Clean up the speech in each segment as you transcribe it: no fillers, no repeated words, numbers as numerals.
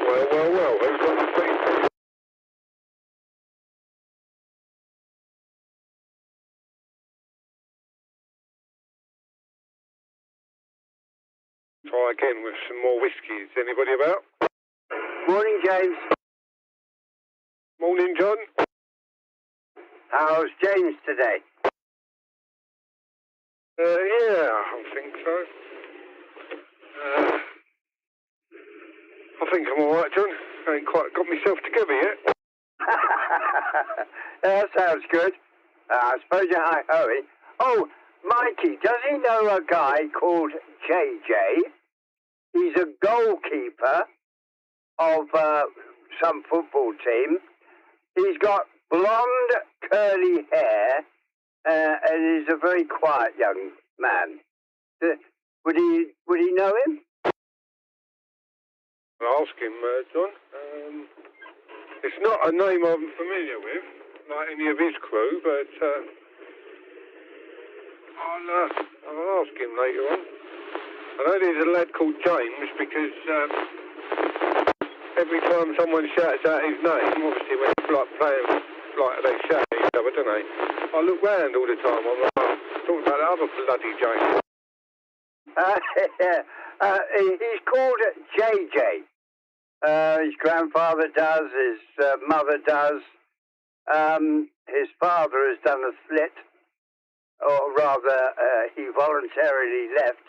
Well, who's on the scene? Try again with some more whiskey. Is anybody about? Morning, James. Morning, John. How's James today? Yeah, I think so. I think I'm alright, John. I ain't quite got myself together yet. That sounds good. I suppose you're hi-hoing. Oh, Mikey, does he know a guy called JJ? He's a goalkeeper of some football team. He's got blonde, curly hair, and he's a very quiet young man. Would he know him? I'll ask him, John. It's not a name I'm familiar with, like any of his crew, but I'll ask him later on. I know there's a lad called James because every time someone shouts out his name, obviously when it's like playing, like they shout at each other, don't they? I look round all the time. I'm like, talking about the other bloody James. He's called JJ. His grandfather does, his mother does. His father has done a split, or rather, he voluntarily left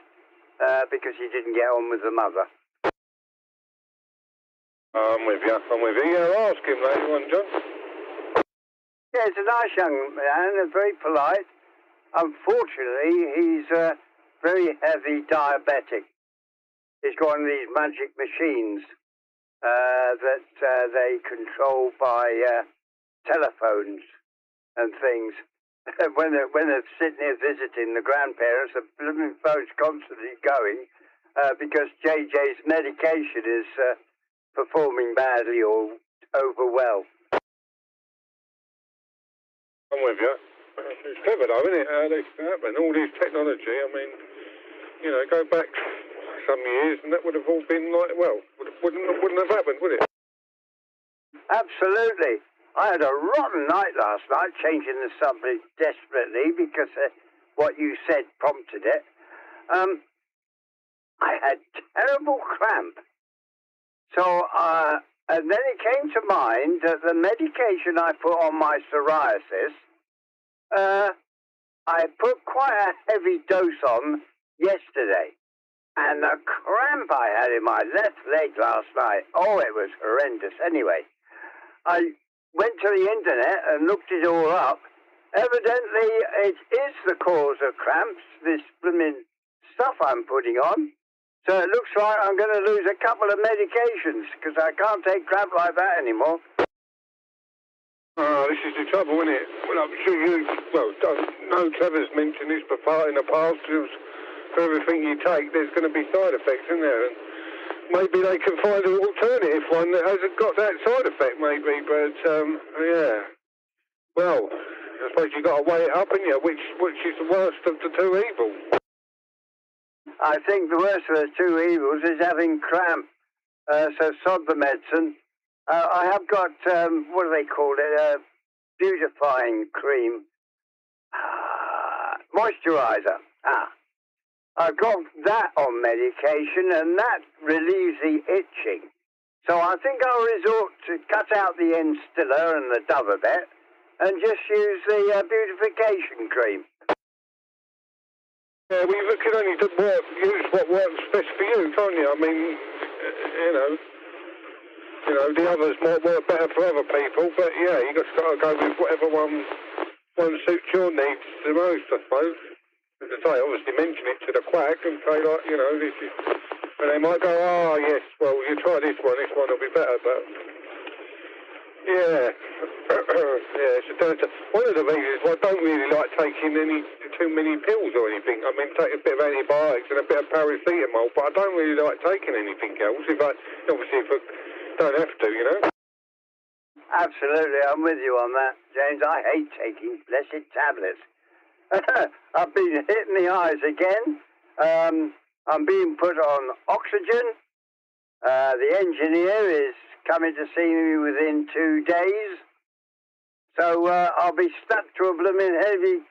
because he didn't get on with the mother. I'm with you. Yeah, I'll ask him later on, John. Yeah, he's a nice young man and very polite. Unfortunately, he's very heavy diabetic. He's got one of these magic machines that they control by telephones and things. when they're sitting here visiting the grandparents, the blooming phone's constantly going because JJ's medication is performing badly or over well. I'm with you. It's clever though, isn't it? How this can happen. All this technology, I mean, you know, go back some years and that would have all been like, well, wouldn't have happened, would it? Absolutely. I had a rotten night last night, changing the subject desperately because what you said prompted it. I had terrible cramp. So, and then it came to mind that the medication I put on my psoriasis, I put quite a heavy dose on yesterday. And the cramp I had in my left leg last night, oh, it was horrendous. Anyway, I went to the internet and looked it all up. Evidently, it is the cause of cramps, this blooming stuff I'm putting on. So it looks like I'm going to lose a couple of medications because I can't take cramp like that anymore. Oh, this is the trouble, isn't it? Well, I'm sure you, don't know Trevor's mentioned this before in the past. For everything you take, there's going to be side effects, isn't there? And maybe they can find an alternative one that hasn't got that side effect, maybe. But, yeah. Well, I suppose you've got to weigh it up, haven't you? Which is the worst of the two evils? I think the worst of the two evils is having cramp. So sod the medicine. I have got, what do they call it? Beautifying cream. Moisturizer. I've got that on medication, and that relieves the itching. So I think I'll resort to cut out the Instiller and the Dove a bit, and just use the beautification cream. Yeah, well, you can only use what works best for you, can't you? I mean, you know, the others might work better for other people, but yeah, you just got to go with whatever one suits your needs the most, I suppose. As I say, obviously mention it to the quack and say, like, you know, this is... And they might go, oh, yes, well, you try this one will be better, but... Yeah. Yeah, one of the reasons why I don't really like taking too many pills or anything. I mean, take a bit of antibiotics and a bit of paracetamol, but I don't really like taking anything else, obviously if I don't have to, you know? Absolutely, I'm with you on that, James. I hate taking blessed tablets. I've been hit in the eyes again. I'm being put on oxygen. The engineer is coming to see me within 2 days. So I'll be stuck to a blooming heavy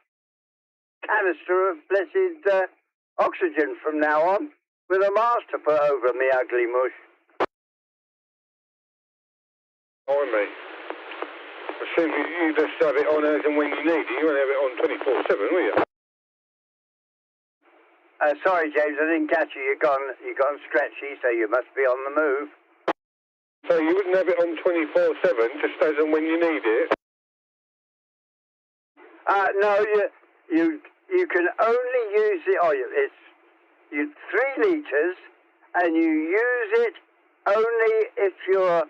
canister of blessed oxygen from now on, with a mask to put over me ugly mush. Blimey. I assume you just have it on as and when you need it. You won't have it on 24/7, will you? Sorry, James, I didn't catch you. You've gone stretchy, so you must be on the move. So you wouldn't have it on 24/7, just as and when you need it? No, you can only use it. Oh, it's 3 litres, and you use it only if you're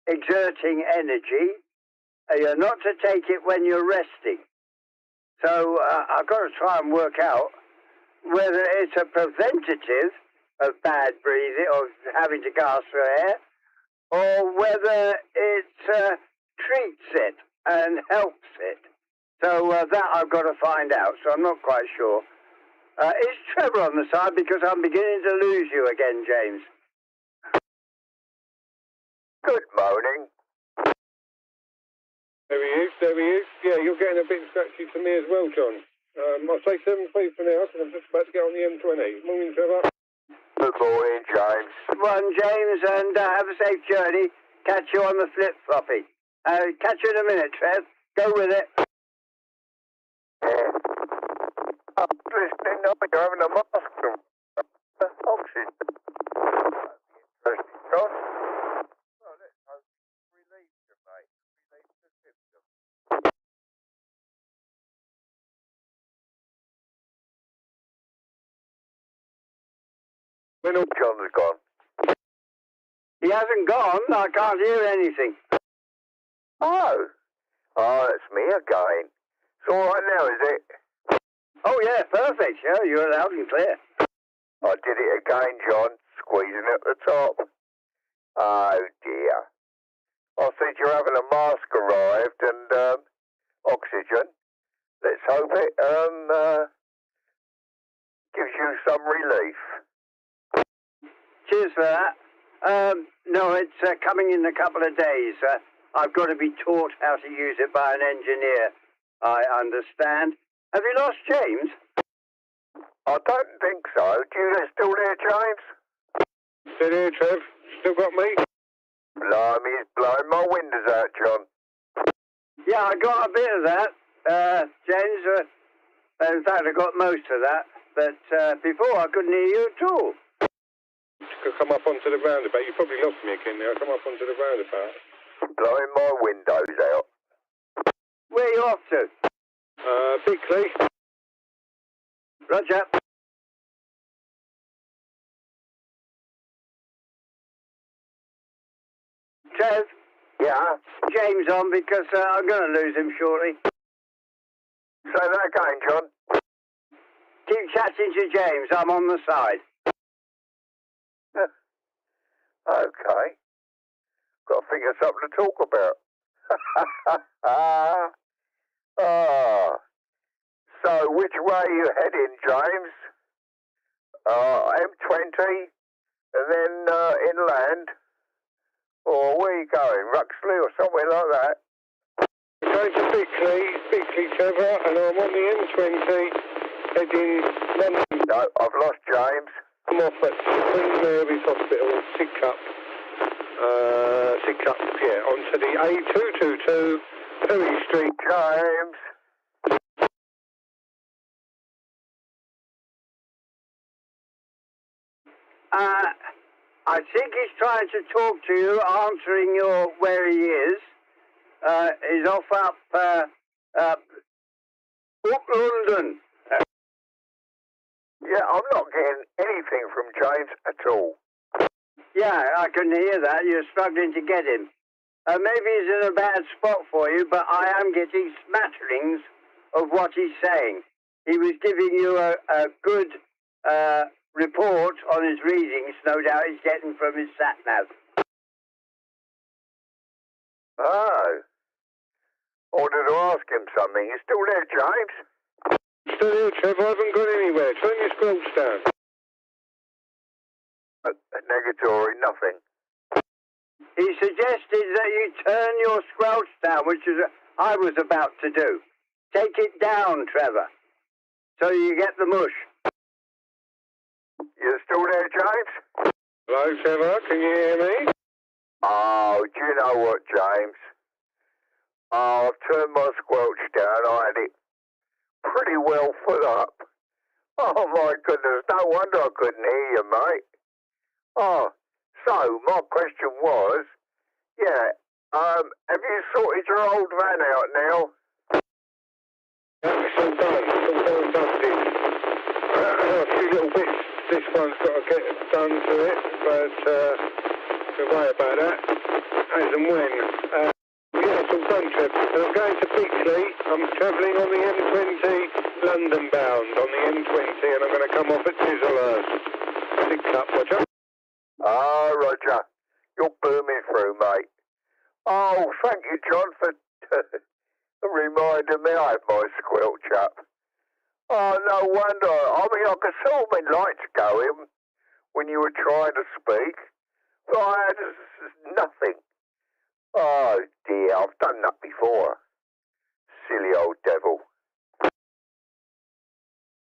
exerting energy. You're not to take it when you're resting. So I've got to try and work out whether it's a preventative of bad breathing or having to gasp for air, or whether it treats it and helps it. So that I've got to find out, so I'm not quite sure. Is Trevor on the side? Because I'm beginning to lose you again, James. Good morning. There he is. Yeah, you're getting a bit scratchy to me as well, John. I'll say 7-3 for now, because I'm just about to get on the M20. Morning, Trevor. Good morning, James. One, James, and have a safe journey. Catch you on the flip-floppy. Catch you in a minute, Trev. Go with it. Yeah. I'm listening up. You're having a mask from oxygen. Interesting, John. Well, let's hope it relieves you, mate. Relieves the symptoms. When all John's gone. He hasn't gone. I can't hear anything. Oh, it's me again. It's all right now, is it? Oh, yeah, perfect. Yeah, you're loud and clear. I did it again, John. Squeezing at the top. Oh, dear. I said you're having a mask arrived and oxygen. Let's hope it gives you some relief. Cheers for that. No, it's coming in a couple of days. I've got to be taught how to use it by an engineer, I understand. Have you lost James? I don't think so. Do you still there, James? Still here, Trev. Still got me? Blimey, he's blowing my windows out, John. Yeah, I got a bit of that, James. In fact, I got most of that. But before, I couldn't hear you at all. Could come up onto the roundabout. You probably lost me again now. Come up onto the roundabout. Blowing my windows out. Where are you off to? Bickley. Roger. Trev? Yeah? James on, because I'm going to lose him shortly. Say that again, John. Keep chatting to James. I'm on the side. Okay. Got to think of something to talk about. So, which way are you heading, James? M20, and then inland? Or where are you going? Ruxley or somewhere like that? Going to Bickley, Trevor, and I'm on the M20, heading London. No, I've lost James. I'm off at Queen Mary's Hospital, Sidcup, onto the A222, Perry Street. James. I think he's trying to talk to you, answering your where he is. He's off up London. Yeah, I'm not getting anything from James at all. Yeah, I can hear that. You're struggling to get him. Maybe he's in a bad spot for you, but I am getting smatterings of what he's saying. He was giving you a good report on his readings, no doubt he's getting from his sat-nav. Oh. I wanted to ask him something. You still there, James? Still here, Trevor. I haven't gone anywhere. Turn your squelch down. negatory, nothing. He suggested that you turn your squelch down, which is I was about to do. Take it down, Trevor, so you get the mush. You still there, James? Hello, Trevor, can you hear me? Oh, do you know what, James? Oh, I've turned my squelch down. I had it pretty well full up. Oh, my goodness, no wonder I couldn't hear you, mate. Oh, so my question was, have you sorted your old van out now? Yeah, it's all done. It's all done and dusted. A few little bits this one's got to get done to it, but don't worry about that. As and when. Yeah, it's all done, Trev. And I'm going to Bixley. I'm travelling on the M20, London bound, on the M20, and I'm going to come off at Chislehurst. Big cut, Roger. Ah, Roger. You're booming through, mate. Oh, thank you, John, for reminding me I had my squelch up. Oh, no wonder. I mean, I could see all my lights going when you were trying to speak. But I had nothing. Oh, dear, I've done that before. Silly old devil.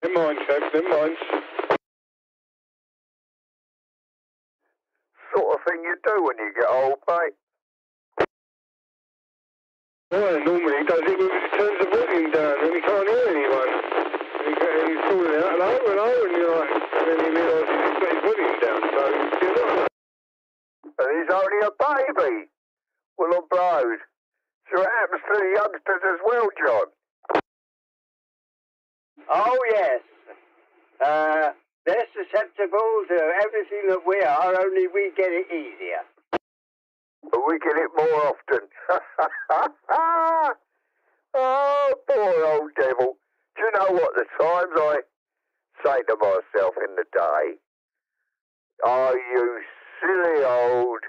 Never mind, Trev, never mind. Sort of thing you do when you get old, mate. Well, normally he does it when he turns the volume down and he can't hear anyone. And he's calling out, hello, hello, and you're like, and then he realises he's got his volume down, so you're not. And he's only a baby. Well, I'm blowed. So it happens to the youngsters as well, John. Oh, yes. They're susceptible to everything that we are, only we get it easier. But we get it more often. Oh, poor old devil. Do you know what? The times I say to myself in the day, oh, you silly old,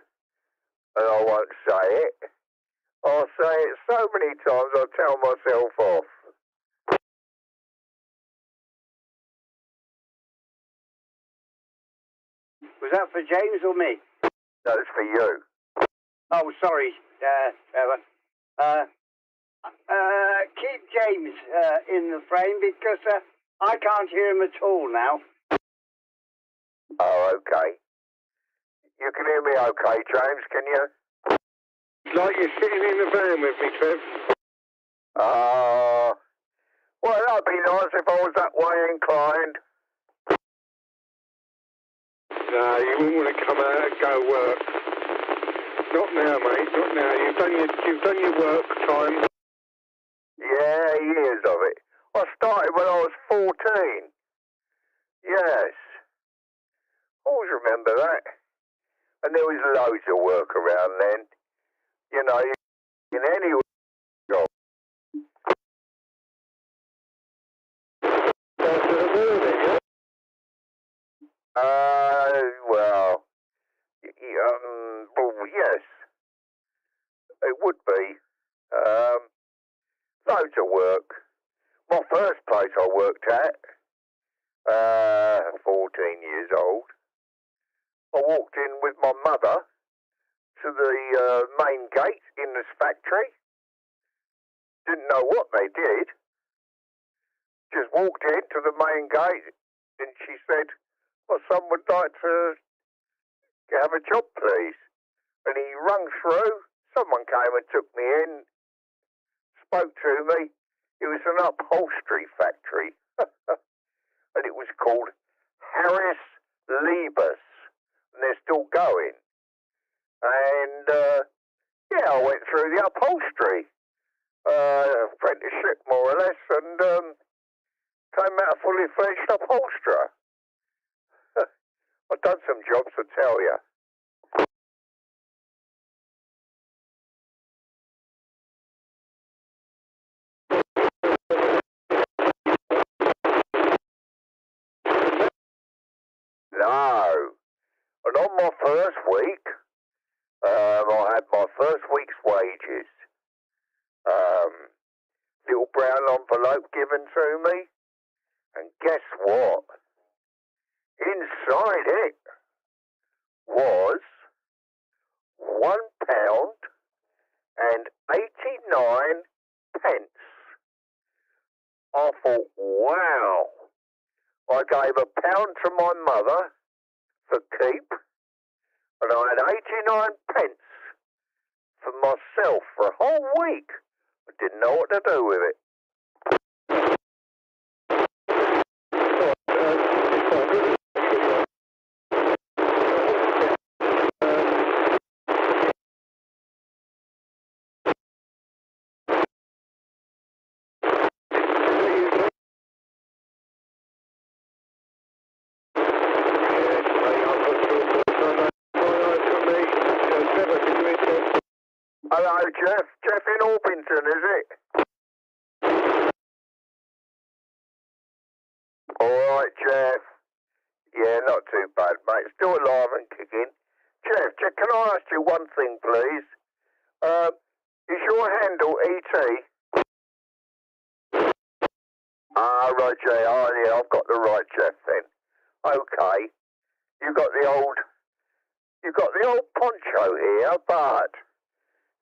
and I won't say it. I'll say it so many times I'll tell myself off. Was that for James or me? That's for you. Oh, sorry, Trevor. Keep James in the frame because I can't hear him at all now. Oh, okay. You can hear me okay, James, can you? It's like you're sitting in the van with me, Trev. Well, that'd be nice if I was that way inclined. No, you wouldn't want to come out and go work. Not now, mate, not now. You've done your work time. Yeah, years of it. I started when I was 14. Yes. Always remember that. And there was loads of work around then. You know, in any job. Well, yes. It would be. Loads of work. My first place I worked at, 14 years old, I walked in with my mother to the main gate in this factory. Didn't know what they did. Just walked in to the main gate and she said, well, someone would like to have a job, please. And he rung through. Someone came and took me in, spoke to me. It was an upholstery factory. And it was called Harris Liebers. And they're still going. And, I went through the upholstery. Apprenticeship, more or less, and came out a fully fledged upholsterer. I've done some jobs, to tell you. No. And on my first week, I had my first week's wages. Little brown envelope given to me. And guess what? Inside it was £1.89. I thought, wow. I gave £1 to my mother for keep, and I had 89 pence for myself for a whole week. I didn't know what to do with it. Hello, Jeff. Jeff in Orpington, is it? All right, Jeff. Yeah, not too bad, mate. Still alive and kicking. Jeff, can I ask you one thing, please? Is your handle ET? Ah, right, Jay. Oh, yeah, I've got the right Jeff then. Okay. You got the old poncho here, but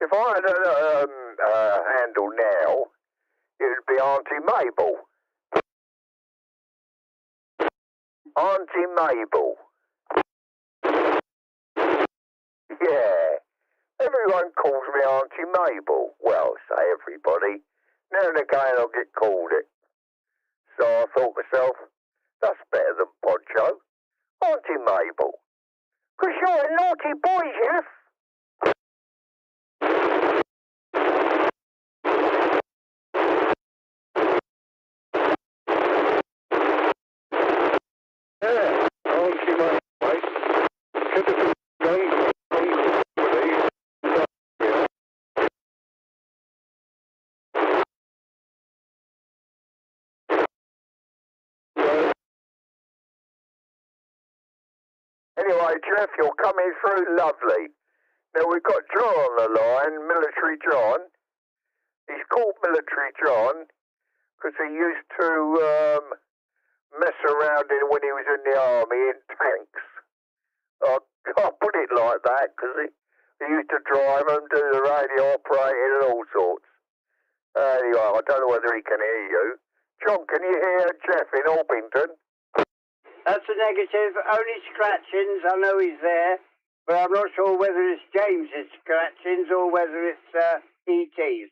if I had a handle now, it would be Auntie Mabel. Auntie Mabel. Yeah. Everyone calls me Auntie Mabel. Well, say everybody. Now and again I'll get called it. So I thought to myself, that's better than Poncho. Auntie Mabel. 'Cause you're a naughty boy, Jeff. Yeah, Auntie Mabel, mate. Typical young Anyway, Jeff, you're coming through lovely. Now we've got John on the line, Military John. He's called Military John because he used to mess around when he was in the army in tanks. I put it like that because he used to drive them, do the radio operating and all sorts. Anyway, I don't know whether he can hear you. John, can you hear Jeff in Orpington? That's a negative. Only scratchings. I know he's there, but I'm not sure whether it's James's scratchings or whether it's ET's.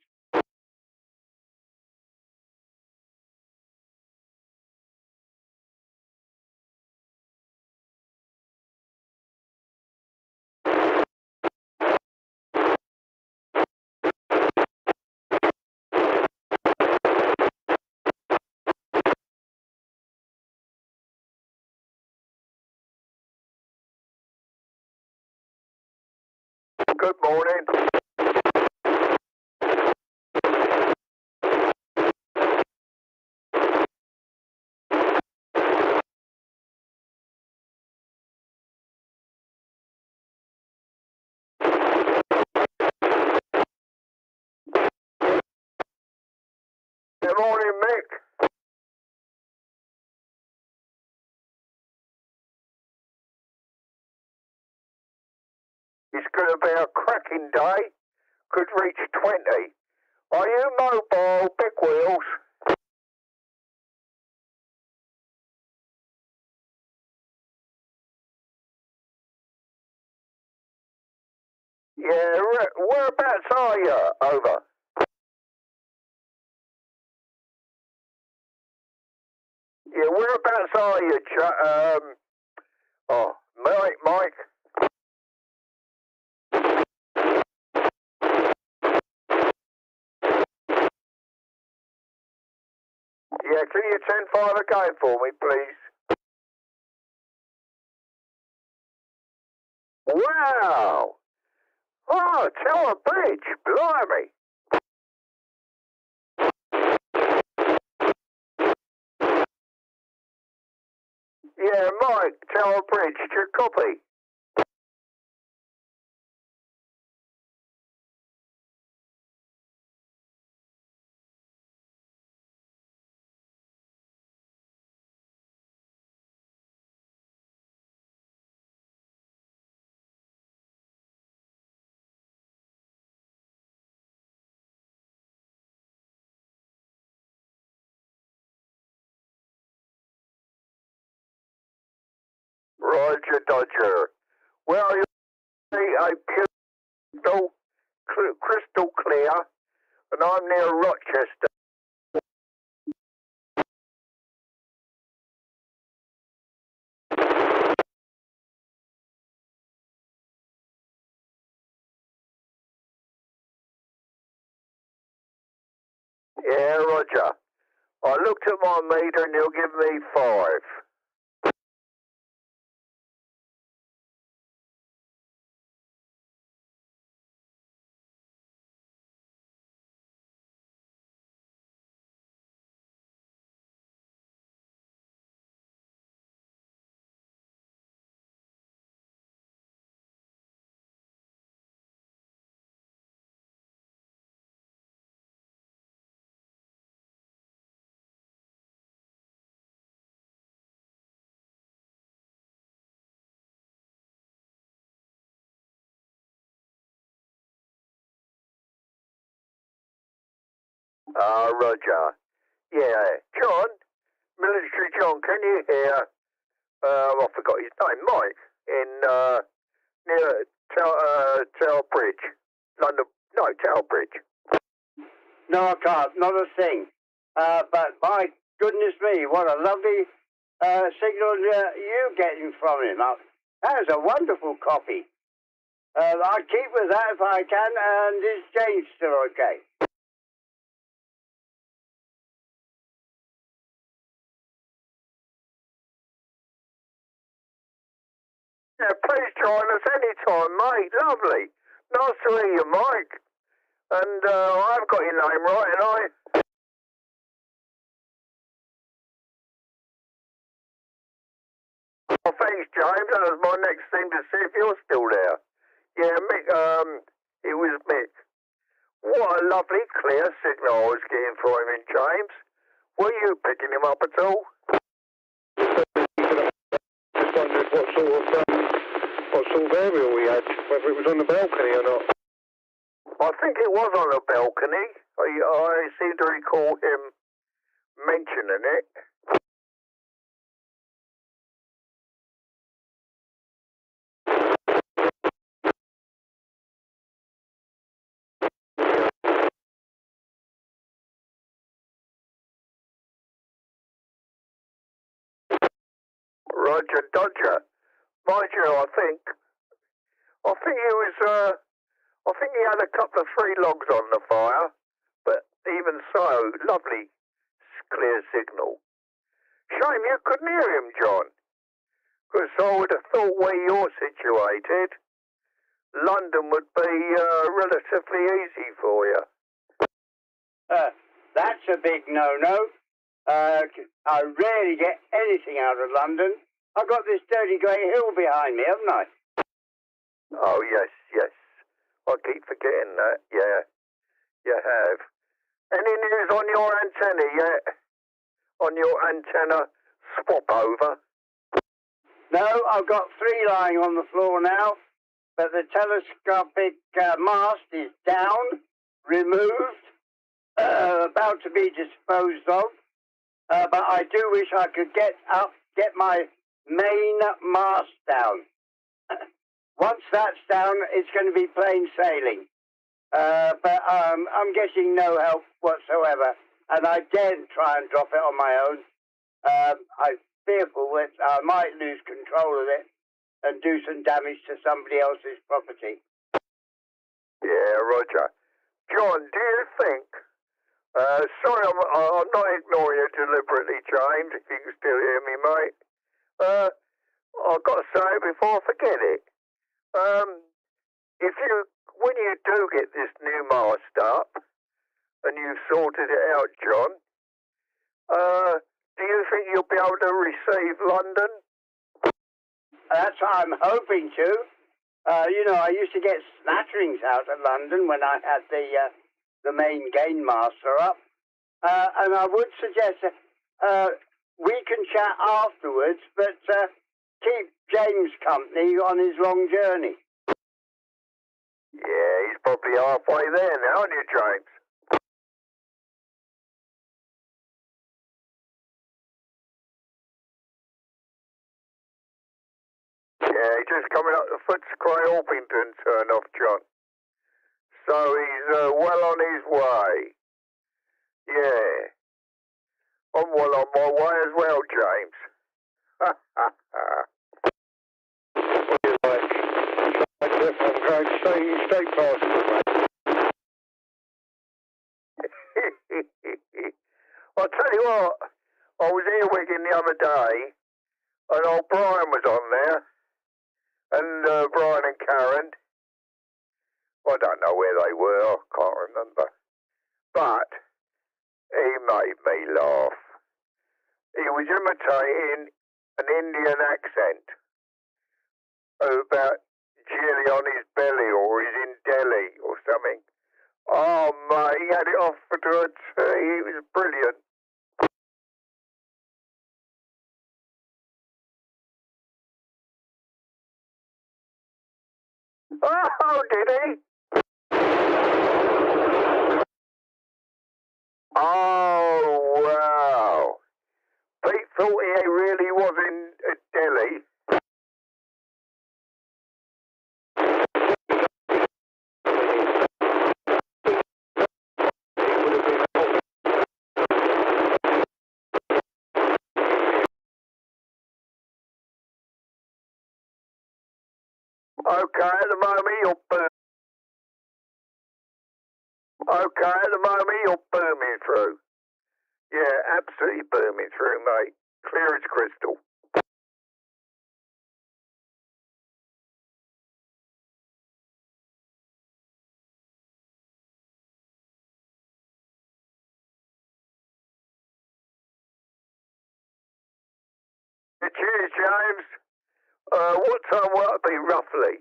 Good morning. Good morning, Mick. It's going to be a cracking day. Could reach 20. Are you mobile, big wheels? Yeah, whereabouts are you? Over. Yeah, whereabouts are you, Mike? Yeah, can you 10-5 again for me, please? Wow! Oh, Tower Bridge, blimey! Yeah, Mike, Tower Bridge, to copy. Roger Dodger. Well, you see a beautiful, crystal clear, and I'm near Rochester. Yeah, Roger. I looked at my meter and you'll give me 5. Roger. Yeah, John, Military John, can you hear? I forgot his name, Mike, in near Tower Bridge, London. No, Tower Bridge. No, I can't. Not a thing. But my goodness me, what a lovely signal you're getting from him. That is a wonderful copy. I'll keep with that if I can. And is James still okay? Yeah, please join us anytime, mate. Lovely. Nice to hear you, Mike. And I've got your name right, and oh, thanks, James. That was my next thing to see if you're still there. Yeah, Mick, it was Mick. What a lovely, clear signal I was getting from him in James. Were you picking him up at all? Just wondered what sort of aerial we had, whether it was on the balcony or not. I think it was on a balcony. I seem to recall him mentioning it. Roger Dodger. Mind you, I think he was, I think he had a couple of 3 logs on the fire, but even so, lovely, clear signal. Shame you couldn't hear him, John, because I would have thought where you're situated, London would be relatively easy for you. That's a big no-no. I rarely get anything out of London. I've got this dirty grey hill behind me, haven't I? Oh, yes, yes. I keep forgetting that. Yeah, you have. Any news on your antenna yet? On your antenna swap over? No, I've got 3 lying on the floor now, but the telescopic mast is down, removed, about to be disposed of. But I do wish I could get my main mast down. Once that's down, it's going to be plain sailing. But I'm getting no help whatsoever, and I daren't try and drop it on my own. I'm fearful that I might lose control of it and do some damage to somebody else's property. Yeah, Roger. John, do you think... sorry, I'm not ignoring you deliberately, James, if you can still hear me, mate. I've got to say it before I forget it. When you do get this new mast up, and you've sorted it out, John, do you think you'll be able to receive London? That's what I'm hoping to. I used to get smatterings out of London when I had the main gain master up. And I would suggest we can chat afterwards, but keep James company on his long journey. Yeah, he's probably halfway there now, aren't you, James? Yeah, he's just coming up the Footscray Orpington turn off, John. So he's well on his way. Yeah. I'm well on my way as well, James. What do you like? I'm going straight past it, mate. I'll tell you what, I was earwigging the other day, and old Brian was on there, and Brian and Karen. I don't know where they were, I can't remember. But he made me laugh. He was imitating an Indian accent about jelly on his belly, or he's in Delhi or something. Oh, mate, he had it off for a tea. He was brilliant. Oh, did he? Oh, wow. Pete thought he really was in Delhi. Okay, at the moment you're booming through. Yeah, absolutely booming through, mate. Clear as crystal. Cheers, James. What time will it be, roughly?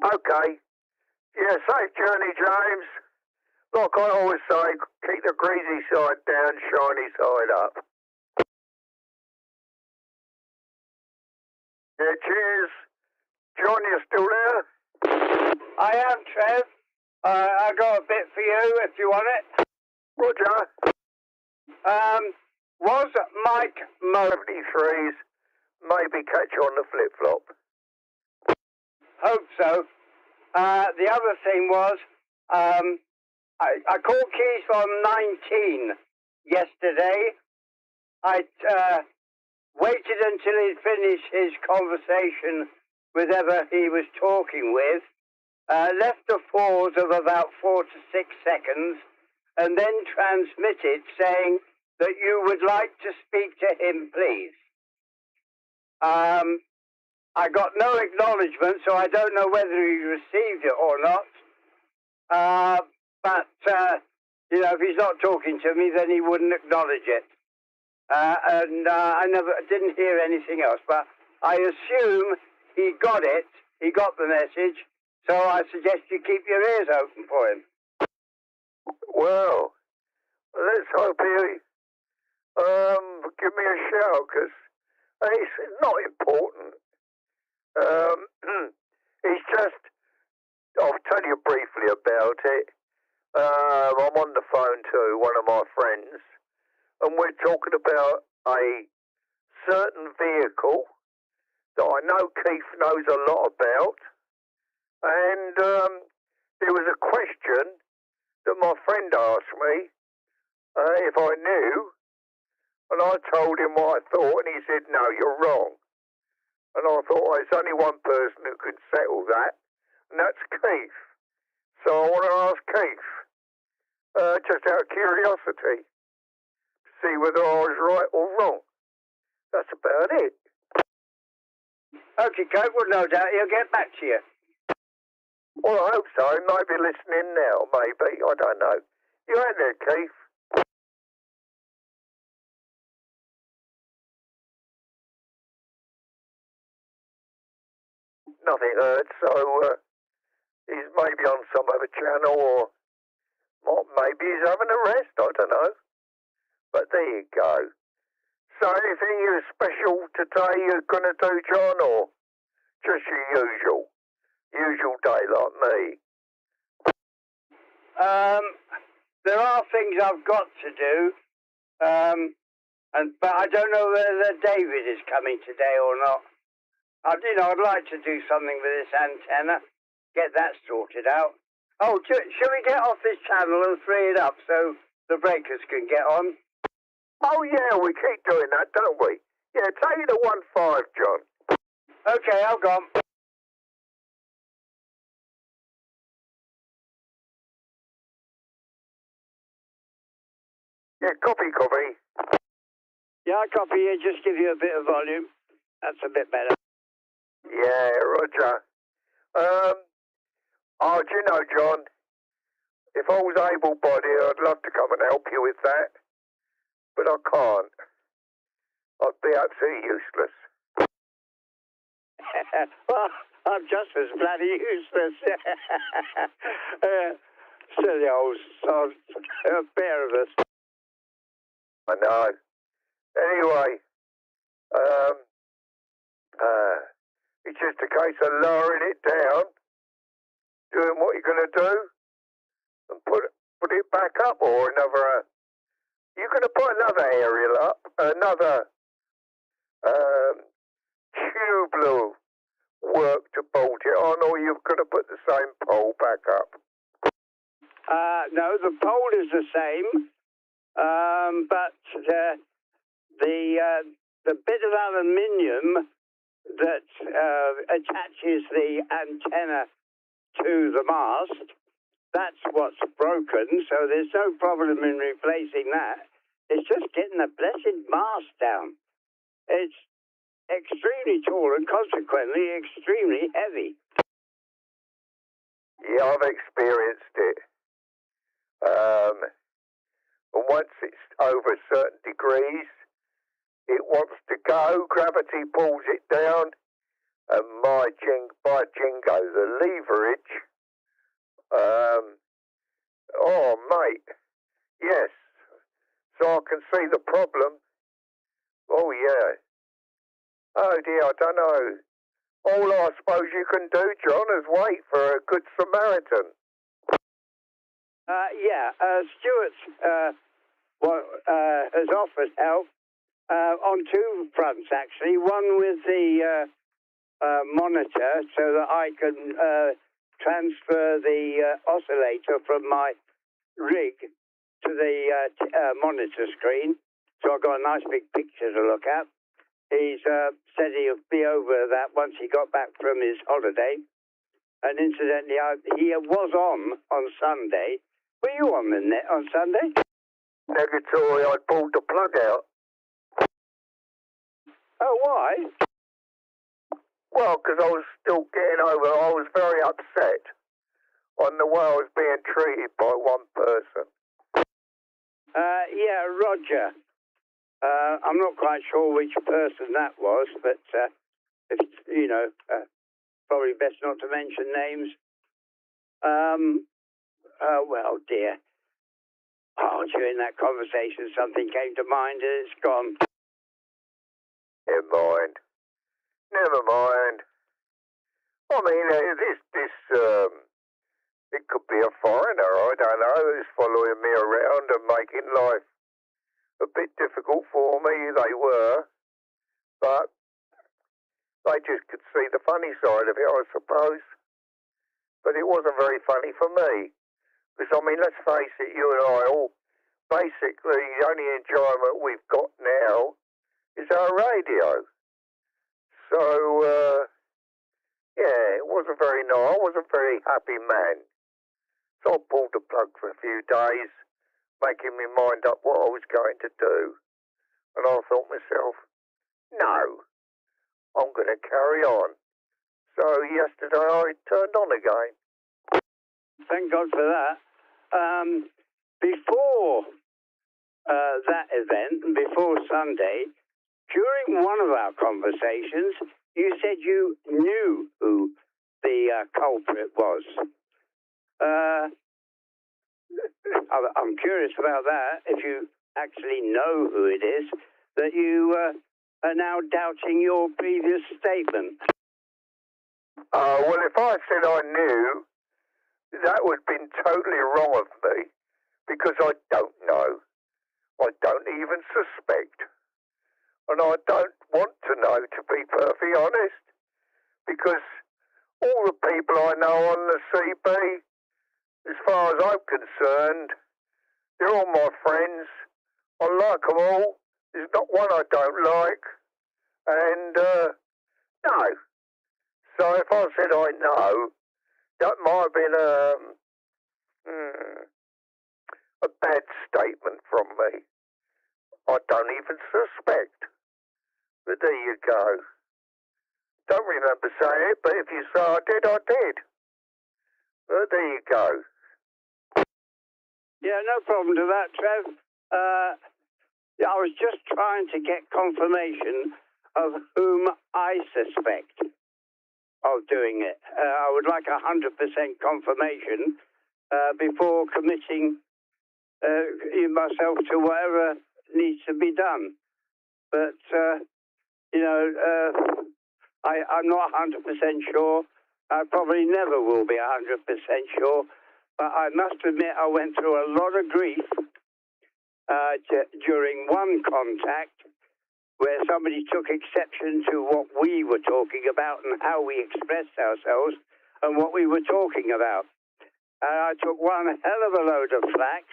Okay. Yeah, safe journey, James. Like I always say, keep the greasy side down, shiny side up. Yeah, cheers. John, you still there? I am, Trev. I got a bit for you if you want it. Roger. Was Mike Mo... 73s maybe catch you on the flip-flop. Hope so. The other thing was, I called Keys on 19 yesterday. I waited until he'd finished his conversation with whoever he was talking with, left a pause of about 4 to 6 seconds, and then transmitted saying that you would like to speak to him, please. I got no acknowledgement, so I don't know whether he received it or not. But if he's not talking to me, then he wouldn't acknowledge it. I didn't hear anything else. But I assume he got it. He got the message. So I suggest you keep your ears open for him. Well, let's hope he give me a shout, because it's not important. It's just, I'll tell you briefly about it. I'm on the phone to one of my friends, and we're talking about a certain vehicle that I know Keith knows a lot about. And there was a question that my friend asked me if I knew, and I told him what I thought, and he said, no, you're wrong. And I thought, well, there's only one person who could settle that, and that's Keith. So I want to ask Keith, just out of curiosity, to see whether I was right or wrong. That's about it. Okay, Coke, well, no doubt he'll get back to you. Well, I hope so. He might be listening now, maybe. I don't know. You ain't there, Keith? Nothing heard, so he's maybe on some other channel, or maybe he's having a rest, I don't know. But there you go. So anything you special today you're going to do, John, or just your usual day like me? There are things I've got to do. But I don't know whether David is coming today or not. I'd like to do something with this antenna, get that sorted out. Oh, shall we get off this channel and free it up so the breakers can get on? Oh, yeah, we keep doing that, don't we? Yeah, take it to 1.5, John. Okay, I'll go. Yeah, copy. Yeah, I copy you. Just give you a bit of volume. That's a bit better. Yeah, Roger. Oh, do you know, John, if I was able-bodied, I'd love to come and help you with that. But I can't. I'd be absolutely useless. Well, I'm just as bloody useless. Silly old sod. A pair of us. I know. Anyway, it's just a case of lowering it down, doing what you're going to do, and put it back up, or another. You're going to put another aerial up, another tubular work to bolt it on, or you're going to put the same pole back up. No, the pole is the same, but the bit of aluminium that attaches the antenna to the mast, that's what's broken, so there's no problem in replacing that. It's just getting the blessed mast down. It's extremely tall and consequently extremely heavy. Yeah, I've experienced it. And once it's over certain degrees, it wants to go, gravity pulls it down, and by jingo, the leverage, oh mate, yes, so I can see the problem. Oh yeah. Oh dear, I don't know. All I suppose you can do, John, is wait for a good Samaritan. Stuart has offered help on two fronts, actually. One with the monitor so that I can transfer the oscillator from my rig to the monitor screen. So I've got a nice big picture to look at. He's said he'll be over that once he got back from his holiday. And incidentally, he was on Sunday. Were you on the net on Sunday? Negatory, I pulled the plug out. Oh, why? Well, because I was still getting over, I was very upset on the way I was being treated by one person. Yeah, Roger. I'm not quite sure which person that was, but it's, probably best not to mention names. Well, dear. Oh, during that conversation, something came to mind and it's gone. Never mind. I mean, it could be a foreigner, I don't know, who's following me around and making life a bit difficult for me. They were, but they just could see the funny side of it, I suppose. But it wasn't very funny for me. Because, I mean, let's face it, you and I all, basically, the only enjoyment we've got now is our radio. So, yeah, it wasn't very nice. I wasn't a very happy man. So I pulled the plug for a few days, making my mind up what I was going to do. And I thought myself, no, I'm going to carry on. So yesterday I turned on again. Thank God for that. Before that event, before Sunday, during one of our conversations, you said you knew who the culprit was. I'm curious about that, if you actually know who it is, that you are now doubting your previous statement. Well, if I said I knew, that would have been totally wrong of me, because I don't know. I don't even suspect. And I don't want to know, to be perfectly honest, because all the people I know on the CB, as far as I'm concerned, they're all my friends. I like them all. There's not one I don't like. And, no. So if I said I know, that might have been a bad statement from me. I don't even suspect. But there you go. Don't remember saying it, but if you say I did, I did. But there you go. Yeah, no problem to that, Trev. Yeah, I was just trying to get confirmation of whom I suspect of doing it. I would like 100% confirmation before committing myself to whatever needs to be done. But, I'm not 100% sure. I probably never will be 100% sure. But I must admit I went through a lot of grief during one contact where somebody took exception to what we were talking about and how we expressed ourselves and what we were talking about. And I took one hell of a load of flack.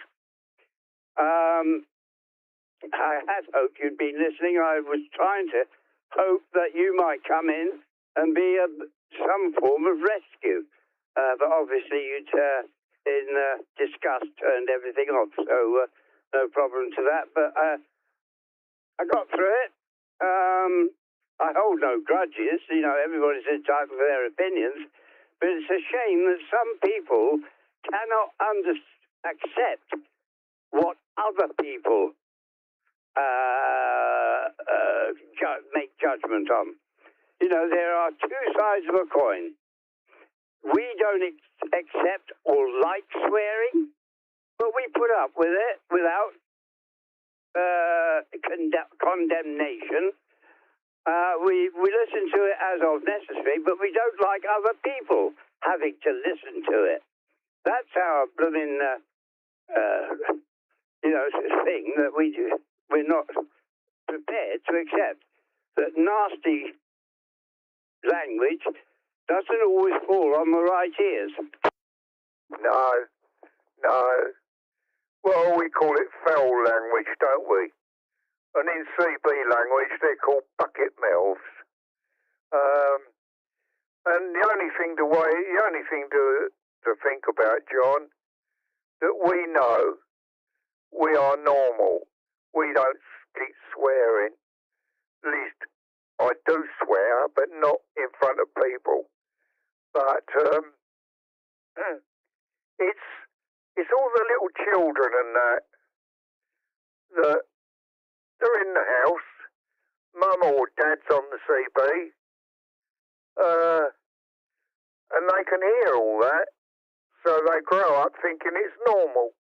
I had hoped you'd been listening. I was trying to hope that you might come in and be some form of rescue. But obviously you'd, in disgust, turned everything off. So no problem to that. But I got through it. I hold no grudges. Everybody's entitled to their opinions. But it's a shame that some people cannot accept what other people make judgment on. There are two sides of a coin. We don't accept or like swearing, but we put up with it without condemnation. We listen to it as of necessary, but we don't like other people having to listen to it. That's our blooming, thing that we do. We're not prepared to accept that nasty language doesn't always fall on the right ears. No. Well, we call it foul language, don't we? And in CB language, they're called bucket mouths. And the only thing to think about, John, that we know we are normal. We don't keep swearing. At least I do swear, but not in front of people. But it's all the little children and that they're in the house. Mum or dad's on the CB. And they can hear all that. So they grow up thinking it's normal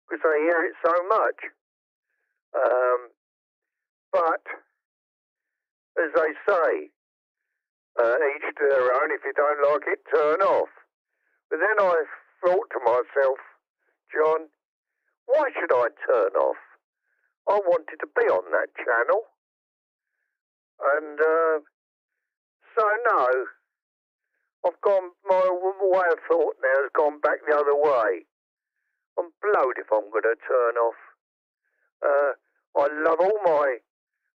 because they hear it so much. But as they say, each to their own. If you don't like it, turn off. But then I thought to myself, John, why should I turn off? I wanted to be on that channel. And so no, I've gone, my way of thought now has gone back the other way. I'm blowed if I'm going to turn off. I love all my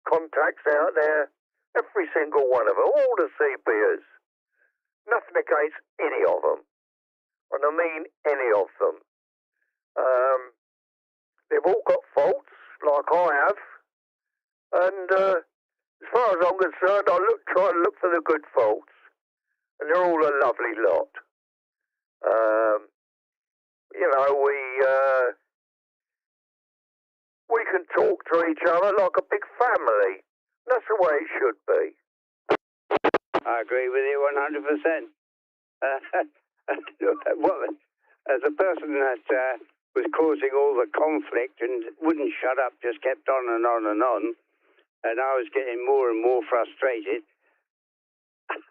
contacts out there, every single one of them, all the CBers. Nothing against any of them. And I mean any of them. They've all got faults, like I have. And as far as I'm concerned, I try to look for the good faults. And they're all a lovely lot. We can talk to each other like a big family. That's the way it should be. I agree with you 100%. The person that was causing all the conflict and wouldn't shut up, just kept on and on and on, and I was getting more and more frustrated.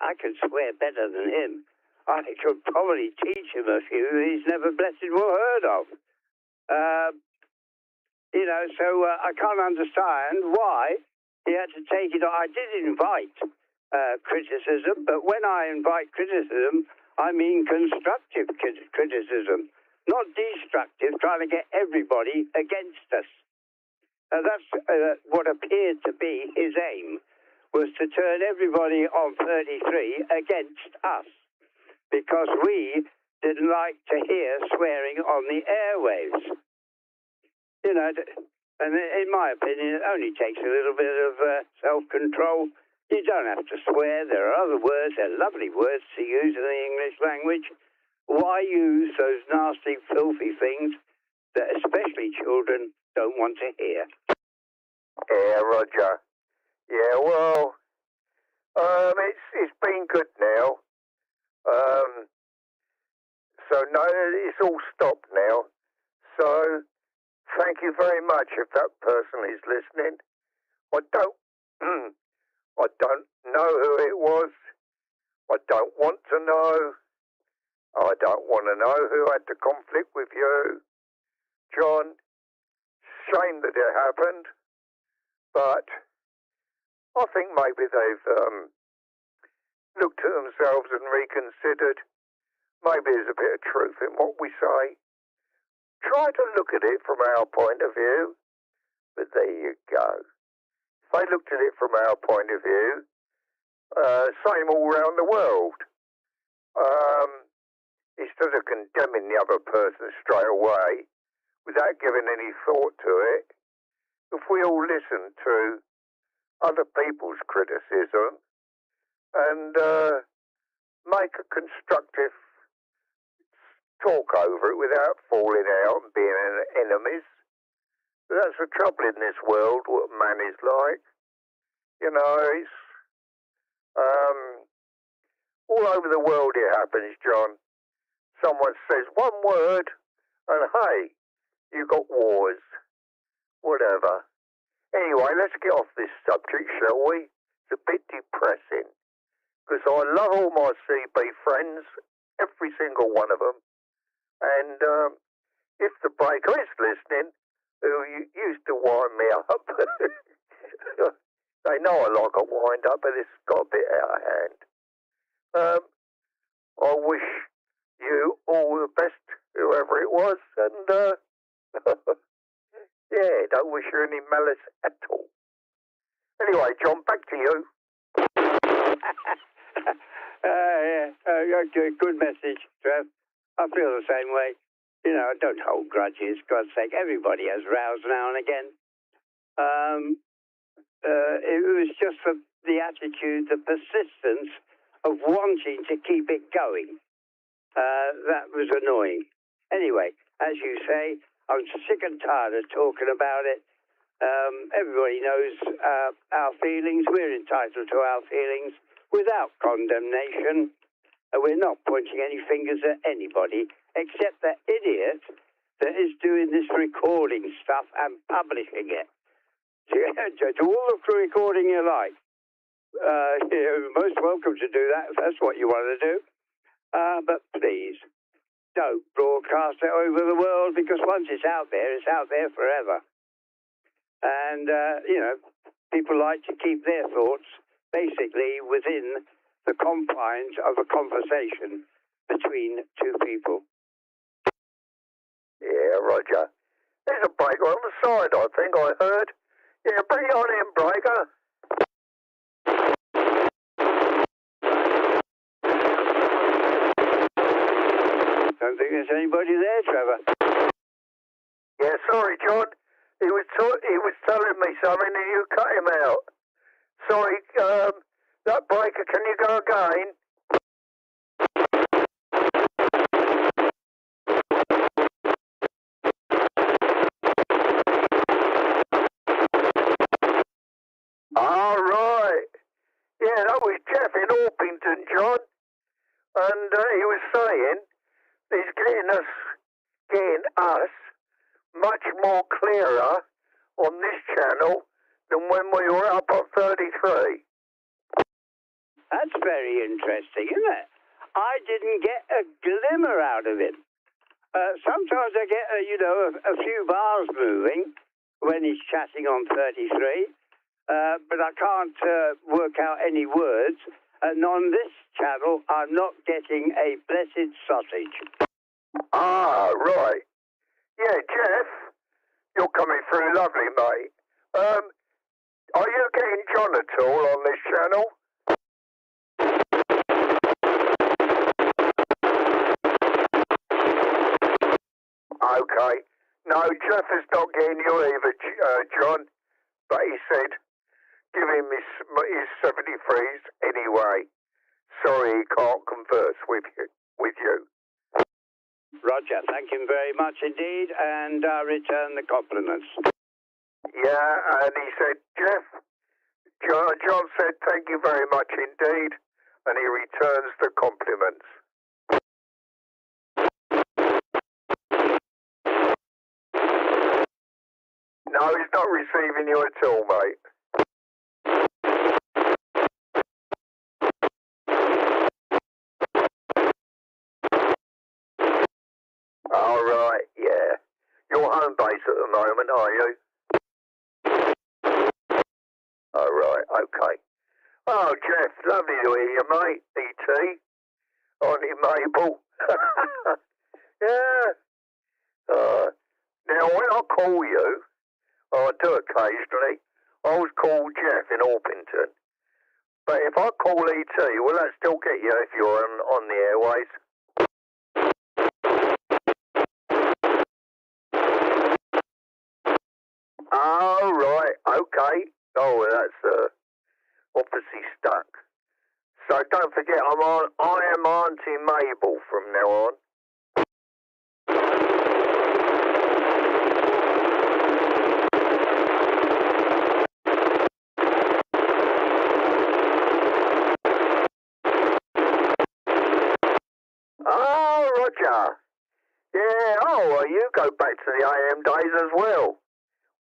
I could swear better than him. I could probably teach him a few he's never blessed or heard of. So I can't understand why he had to take it on. I did invite criticism, but when I invite criticism, I mean constructive criticism, not destructive, trying to get everybody against us. That's what appeared to be his aim, was to turn everybody on 33 against us, because we didn't like to hear swearing on the airwaves. You know, and in my opinion, it only takes a little bit of self-control. You don't have to swear. There are other words, there are lovely words to use in the English language. Why use those nasty, filthy things that especially children don't want to hear? Yeah, Roger. Yeah, well, it's been good now. So no, it's all stopped now. So thank you very much if that person is listening. I don't I don't know who it was. I don't want to know. I don't want to know who had the conflict with you. John, shame that it happened, but I think maybe they've looked at themselves and reconsidered. Maybe there's a bit of truth in what we say. Try to look at it from our point of view, but there you go. If they looked at it from our point of view, same all around the world. Instead of condemning the other person straight away, without giving any thought to it, if we all listen to other people's criticism and make a constructive talk over it without falling out and being enemies. That's the trouble in this world, what man is like. You know, it's all over the world it happens, John. Someone says one word and hey, you got wars. Whatever. Anyway, let's get off this subject, shall we? It's a bit depressing. Because I love all my CB friends, every single one of them. And if the breaker is listening, who used to wind me up, they know I like a wind up, but it's got a bit out of hand. I wish you all the best, whoever it was, and yeah, don't wish you any malice at all. Anyway, John, back to you. Good message, Trev. I feel the same way. You know, don't hold grudges. God's sake, everybody has rows now and again. It was just the attitude, the persistence of wanting to keep it going. That was annoying. Anyway, as you say, I'm sick and tired of talking about it. Everybody knows our feelings. We're entitled to our feelings without condemnation. We're not pointing any fingers at anybody except that idiot that is doing this recording stuff and publishing it. Do all the recording you like. You're most welcome to do that if that's what you want to do. But please, don't broadcast it over the world, because once it's out there forever. And, you know, people like to keep their thoughts basically within the confines of a conversation between two people. Yeah, Roger. There's a breaker on the side, I think I heard. Yeah, bring it on in, breaker. Don't think there's anybody there, Trevor. Yeah, sorry, John. He was telling me something and you cut him out. Sorry, that breaker, can you go again? All right. Yeah, that was Jeff in Orpington, John. And he was saying he's getting us much more clearer on this channel than when we were up on 33. That's very interesting, isn't it? I didn't get a glimmer out of it. Sometimes I get, a few bars moving when he's chatting on 33. but I can't work out any words. And on this channel, I'm not getting a blessed sausage. Ah, right. Yeah, Jeff, you're coming through lovely, mate. Are you getting John at all on this channel? Okay. No, Jeff is not getting you either, John. But he said, give him his 73s anyway. Sorry he can't converse with you. Roger, thank him very much indeed, and I return the compliments. Yeah, and he said, Jeff, John said, thank you very much indeed, and he returns the compliments. No, he's not receiving you at all, mate. All right, yeah. You're home base at the moment, are you? All right, okay. Oh, Jeff, lovely to hear you, mate. E.T. Auntie Mabel. Yeah. Now, when I call you, I do occasionally, I always call Jeff in Orpington. But if I call E.T., will that still get you if you're on the airways? Oh, right, okay. Oh, well, that's obviously stuck. So don't forget, I am Auntie Mabel from now on. Oh, Roger. Yeah, oh, well, you go back to the AM days as well.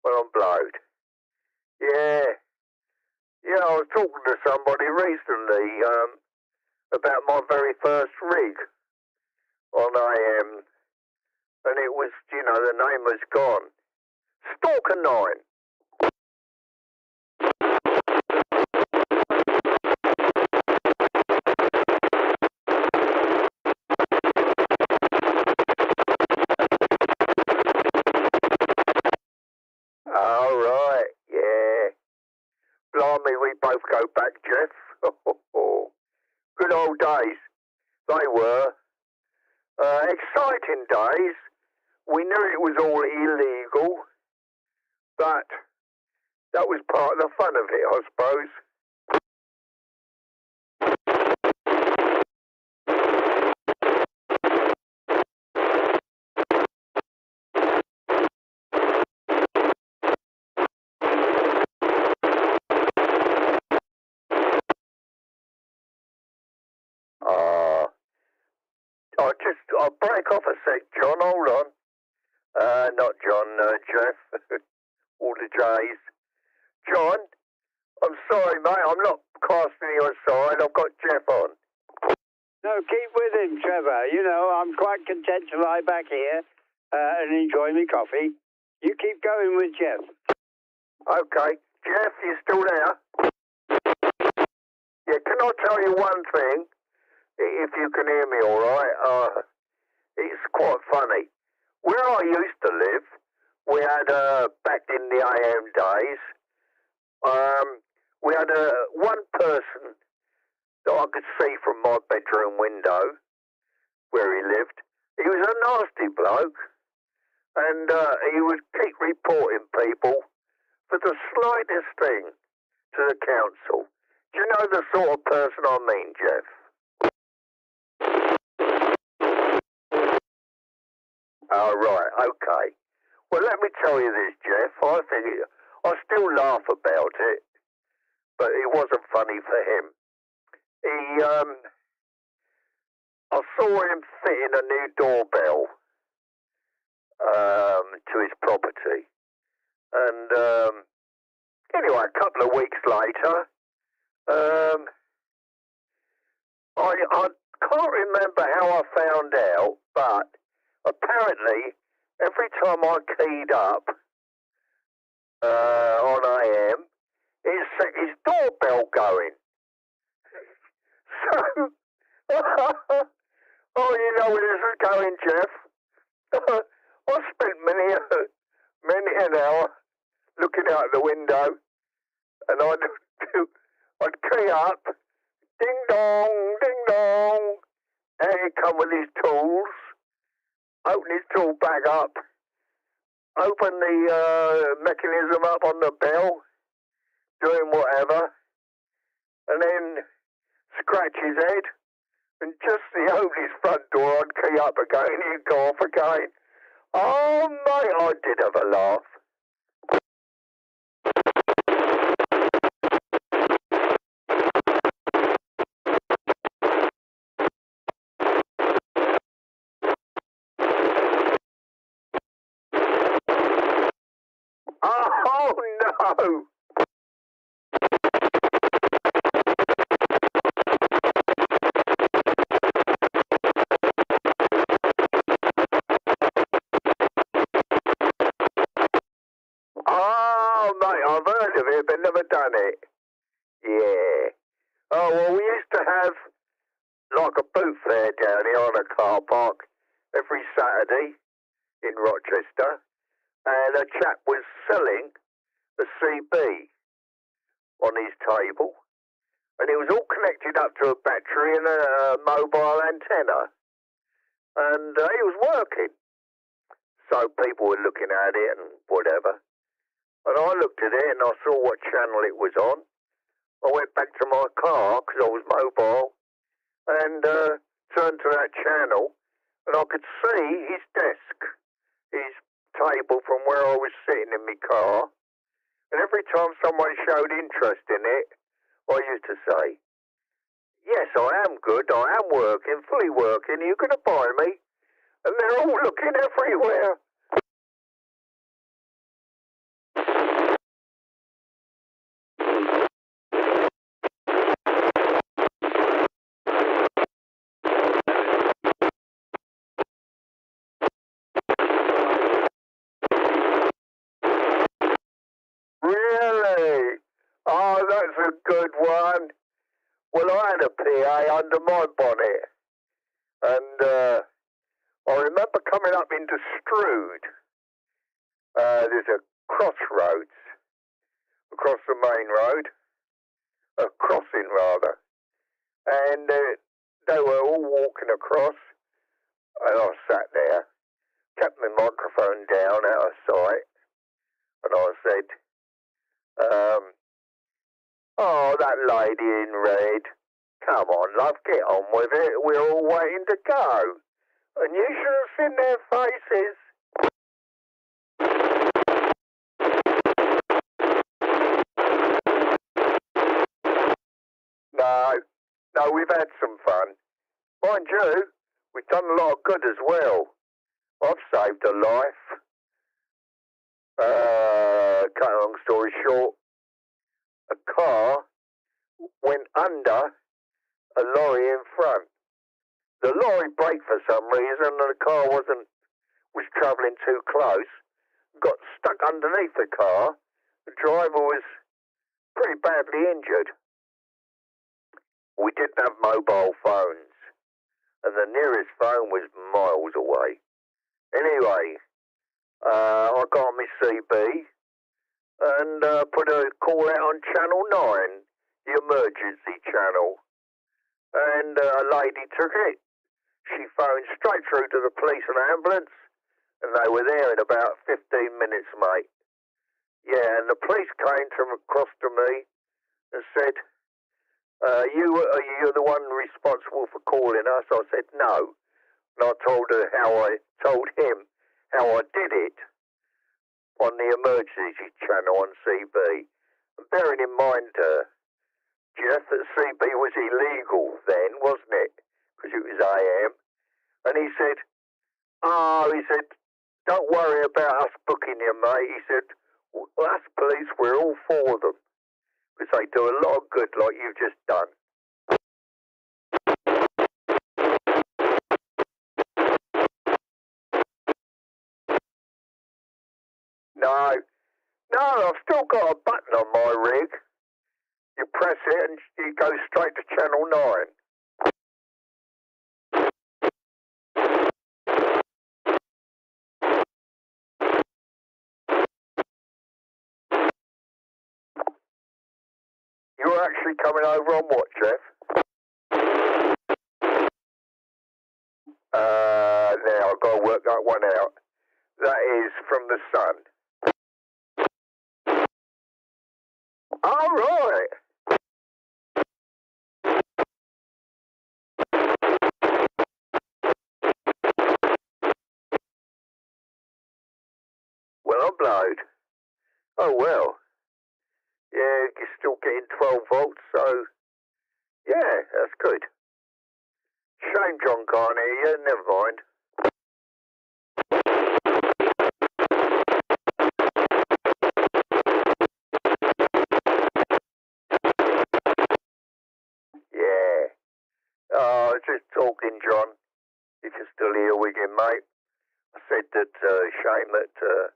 When I'm blowed. Yeah. Yeah, I was talking to somebody recently about my very first rig on AM. And it was, the name was gone. Stalker 9. All right, yeah. Blimey, we both go back, Jeff. Good old days. They were. Exciting days. We knew it was all illegal, but that was part of the fun of it, I suppose. I'll break off a sec, John, hold on. Not John, Jeff. All the J's. John, I'm sorry, mate, I'm not casting you aside. I've got Jeff on. No, keep with him, Trevor. I'm quite content to lie back here and enjoy my coffee. You keep going with Jeff. Okay. Jeff, you still there? Yeah, can I tell you one thing? If you can hear me all right. It's quite funny. Where I used to live, we had, back in the AM days, we had one person that I could see from my bedroom window where he lived. He was a nasty bloke, and he would keep reporting people for the slightest thing to the council. Do you know the sort of person I mean, Jeff? Oh, right, okay. Well, let me tell you this, Jeff. I still laugh about it, but it wasn't funny for him. I saw him fitting a new doorbell to his property. And anyway, a couple of weeks later, I can't remember how I found out, but apparently every time I keyed up on AM, it doorbell going. So, oh, you know where this is going, Jeff. I spent many an hour looking out the window, and I'd key up, ding dong, and he'd come with his tools, open his tool bag up, open the mechanism up on the bell, doing whatever, and then scratch his head, and just the open his front door, I'd key up again, he'd go off again. Oh, mate, I did have a laugh. Oh, no! Oh, mate, I've heard of it, but never done it. Yeah. Oh, well, we used to have, like, a boot fair down here on a car park every Saturday in Rochester, and a chap was selling a CB on his table, and it was all connected up to a battery and a mobile antenna, and it was working. So people were looking at it and whatever. And I looked at it and I saw what channel it was on. I went back to my car because I was mobile and turned to that channel, and I could see his desk, his table from where I was sitting in my car. And every time someone showed interest in it, I used to say, yes, I am good, I am working, fully working, are you going to buy me? And they're all looking everywhere. Really? Oh, that's a good one. Well, I had a PA under my bonnet, and I remember coming up into Strood. There's a crossroads across the main road, a crossing rather, and they were all walking across, and I sat there, kept my microphone down out of sight, and I said, oh, that lady in red, come on, love, get on with it, we're all waiting to go, and you should have seen their faces. No, we've had some fun. Mind you, we've done a lot of good as well. I've saved a life. Cut a long story short, a car went under a lorry in front. The lorry braked for some reason and the car was travelling too close. Got stuck underneath the car. The driver was pretty badly injured. We didn't have mobile phones, and the nearest phone was miles away. Anyway, I got on my CB and put a call out on Channel 9, the emergency channel, and a lady took it. She phoned straight through to the police and ambulance, and they were there in about 15 minutes, mate. Yeah, and the police came across to me and said, are you the one responsible for calling us? I said, no. And I told him how I did it on the emergency channel on CB. And bearing in mind, Jeff, that CB was illegal then, wasn't it? Because it was AM. And he said, don't worry about us booking you, mate. He said, well, us police, we're all for them. Because they do a lot of good like you've just done. No, I've still got a button on my rig. You press it and it goes straight to channel 9. You're actually coming over on what, Jeff? Now I've got to work that one out. That is from the sun. All right. Well, I'm blowed. Oh, well. Yeah, you're still getting 12 volts, so yeah, that's good. Shame John can't hear you, never mind. Yeah. Oh, I was just talking, John. If you're still here with him, mate. I said that shame that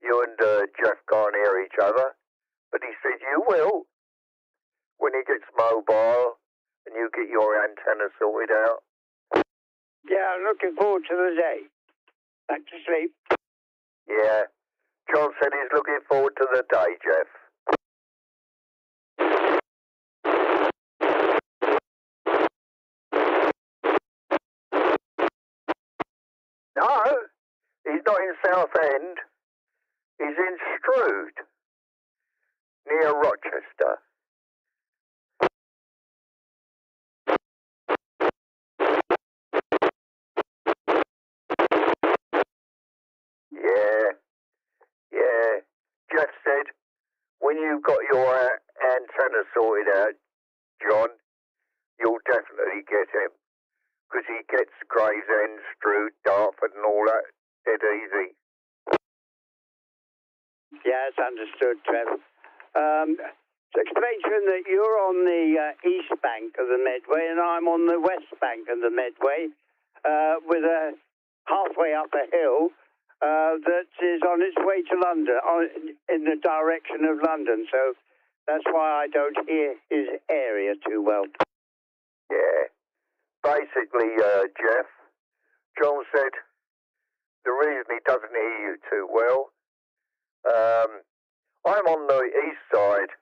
you and Jeff can't hear each other, but he said you will when he gets mobile and you get your antenna sorted out. Yeah, I'm looking forward to the day. Back to sleep. Yeah. John said he's looking forward to the day, Jeff. No, he's not in Southend. He's in Strood, near Rochester. Yeah. Jeff said, when you've got your antenna sorted out, John, you'll definitely get him. Because he gets Gravesend, Strood, Dartford and all that dead easy. Yeah, it's understood, Trev. So explain to him that you're on the east bank of the Medway and I'm on the west bank of the Medway with a halfway up a hill that is on its way to London, in the direction of London. So that's why I don't hear his area too well. Yeah. Basically, Jeff, John said the reason he doesn't hear you too well, I'm on the east side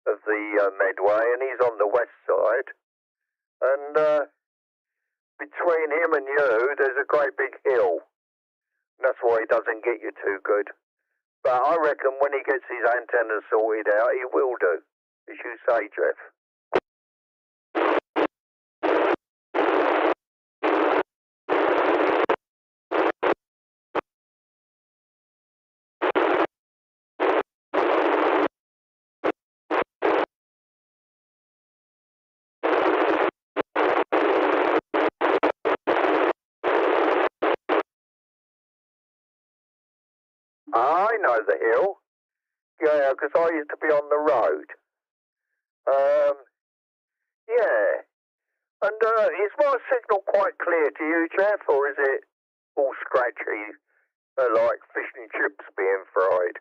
of the Medway and he's on the west side. And between him and you, there's a great big hill. And that's why he doesn't get you too good. But I reckon when he gets his antenna sorted out, he will do, as you say, Jeff. I know the hill. Yeah, because I used to be on the road. Yeah. And is my signal quite clear to you, Jeff, or is it all scratchy, like fish and chips being fried?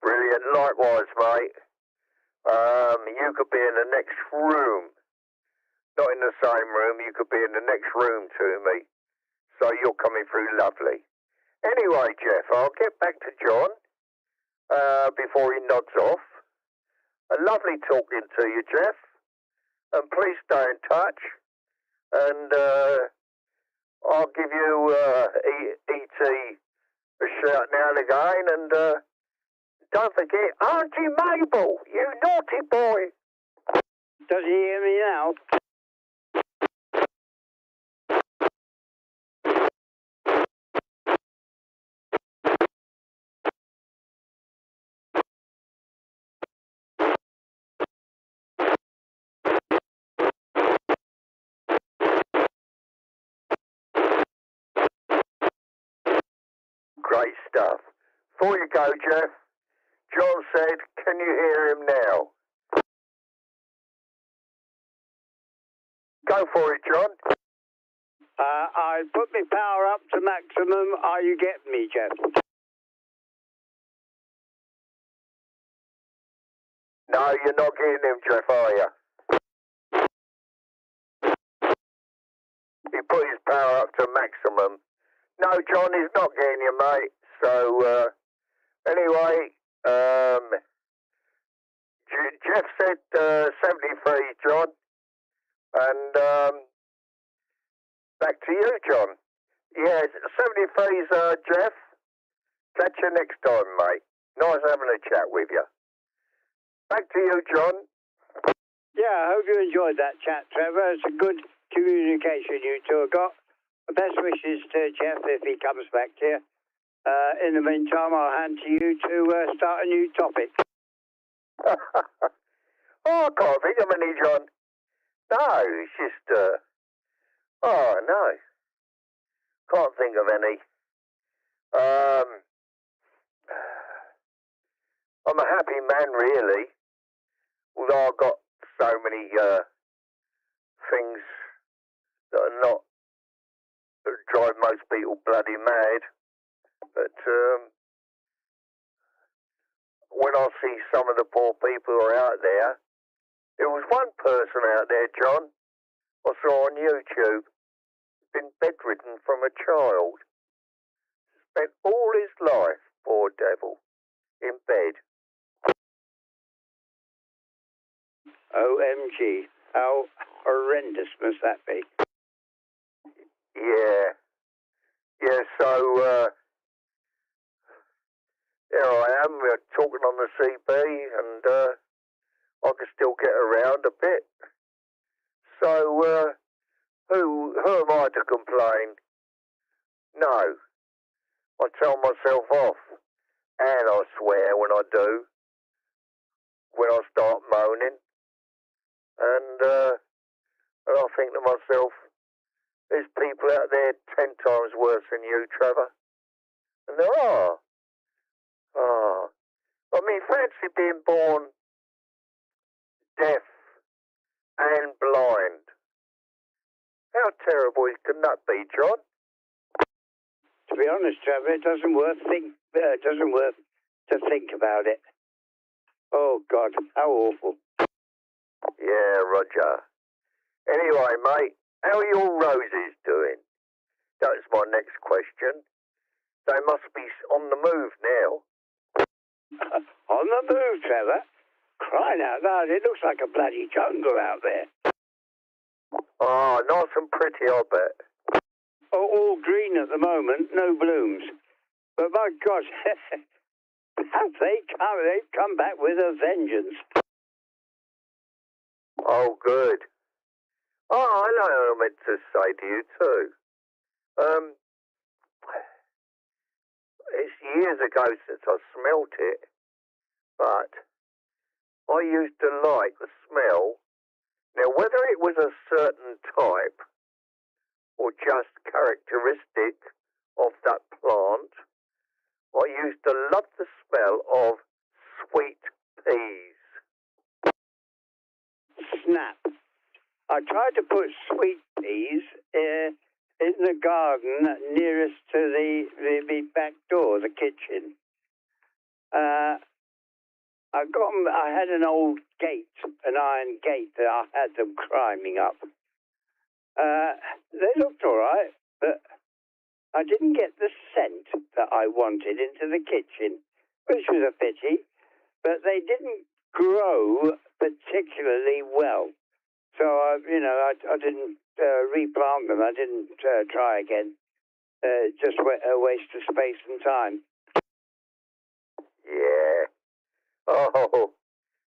Brilliant. Likewise, mate. You could be in the next room. Not in the same room, you could be in the next room to me. So you're coming through lovely. Anyway, Jeff, I'll get back to John before he nods off. Lovely talking to you, Jeff. And please stay in touch. And I'll give you E.T. a shout now and again. And don't forget Auntie Mabel, you naughty boy. Does he hear me now? Great stuff. Before you go, Jeff, John said, can you hear him now? Go for it, John. I put my power up to maximum. Are you getting me, Jeff? No, you're not getting him, Jeff, are you? He put his power up to maximum. No, John, he's not getting you, mate. So, anyway, Jeff said 73, John. And back to you, John. Yeah, 73's Jeff. Catch you next time, mate. Nice having a chat with you. Back to you, John. Yeah, I hope you enjoyed that chat, Trevor. It's a good communication you two have got. Best wishes to Jeff if he comes back here. In the meantime, I'll hand to you to start a new topic. Oh, I can't think of any, John. No, it's just, oh, no. Can't think of any. I'm a happy man, really. Although I've got so many things that are not, that drive most people bloody mad. But when I see some of the poor people who are out there, there was one person out there, John, I saw on YouTube, been bedridden from a child. Spent all his life, poor devil, in bed. OMG. How horrendous must that be? Yeah. Yeah, so, here I am, talking on the CB, and I can still get around a bit. So, who am I to complain? No. I tell myself off, and I swear when I do, when I start moaning, and I think to myself, there's people out there 10 times worse than you, Trevor. And there are. Oh. I mean, fancy being born deaf and blind. How terrible can that be, John? To be honest, Trevor, it doesn't worth to think about it. Oh, God, how awful. Yeah, Roger. Anyway, mate, how are your roses doing? That's my next question. They must be on the move now. On the move, Trevor? Crying out loud, it looks like a bloody jungle out there. Oh, nice and pretty, I bet. Oh, all green at the moment, no blooms. But my God, they've come back with a vengeance. Oh, good. Oh, I know what I meant to say to you too. It's years ago since I smelt it, but I used to like the smell. Now, whether it was a certain type or just characteristic of that plant, I used to love the smell of sweet peas. Snap. I tried to put sweet peas in the garden nearest to the back door, the kitchen. I had an old gate, an iron gate that I had them climbing up. They looked all right, but I didn't get the scent that I wanted into the kitchen, which was a pity. But they didn't grow particularly well. So, I didn't replant them. I didn't try again. Just a waste of space and time. Yeah. Oh,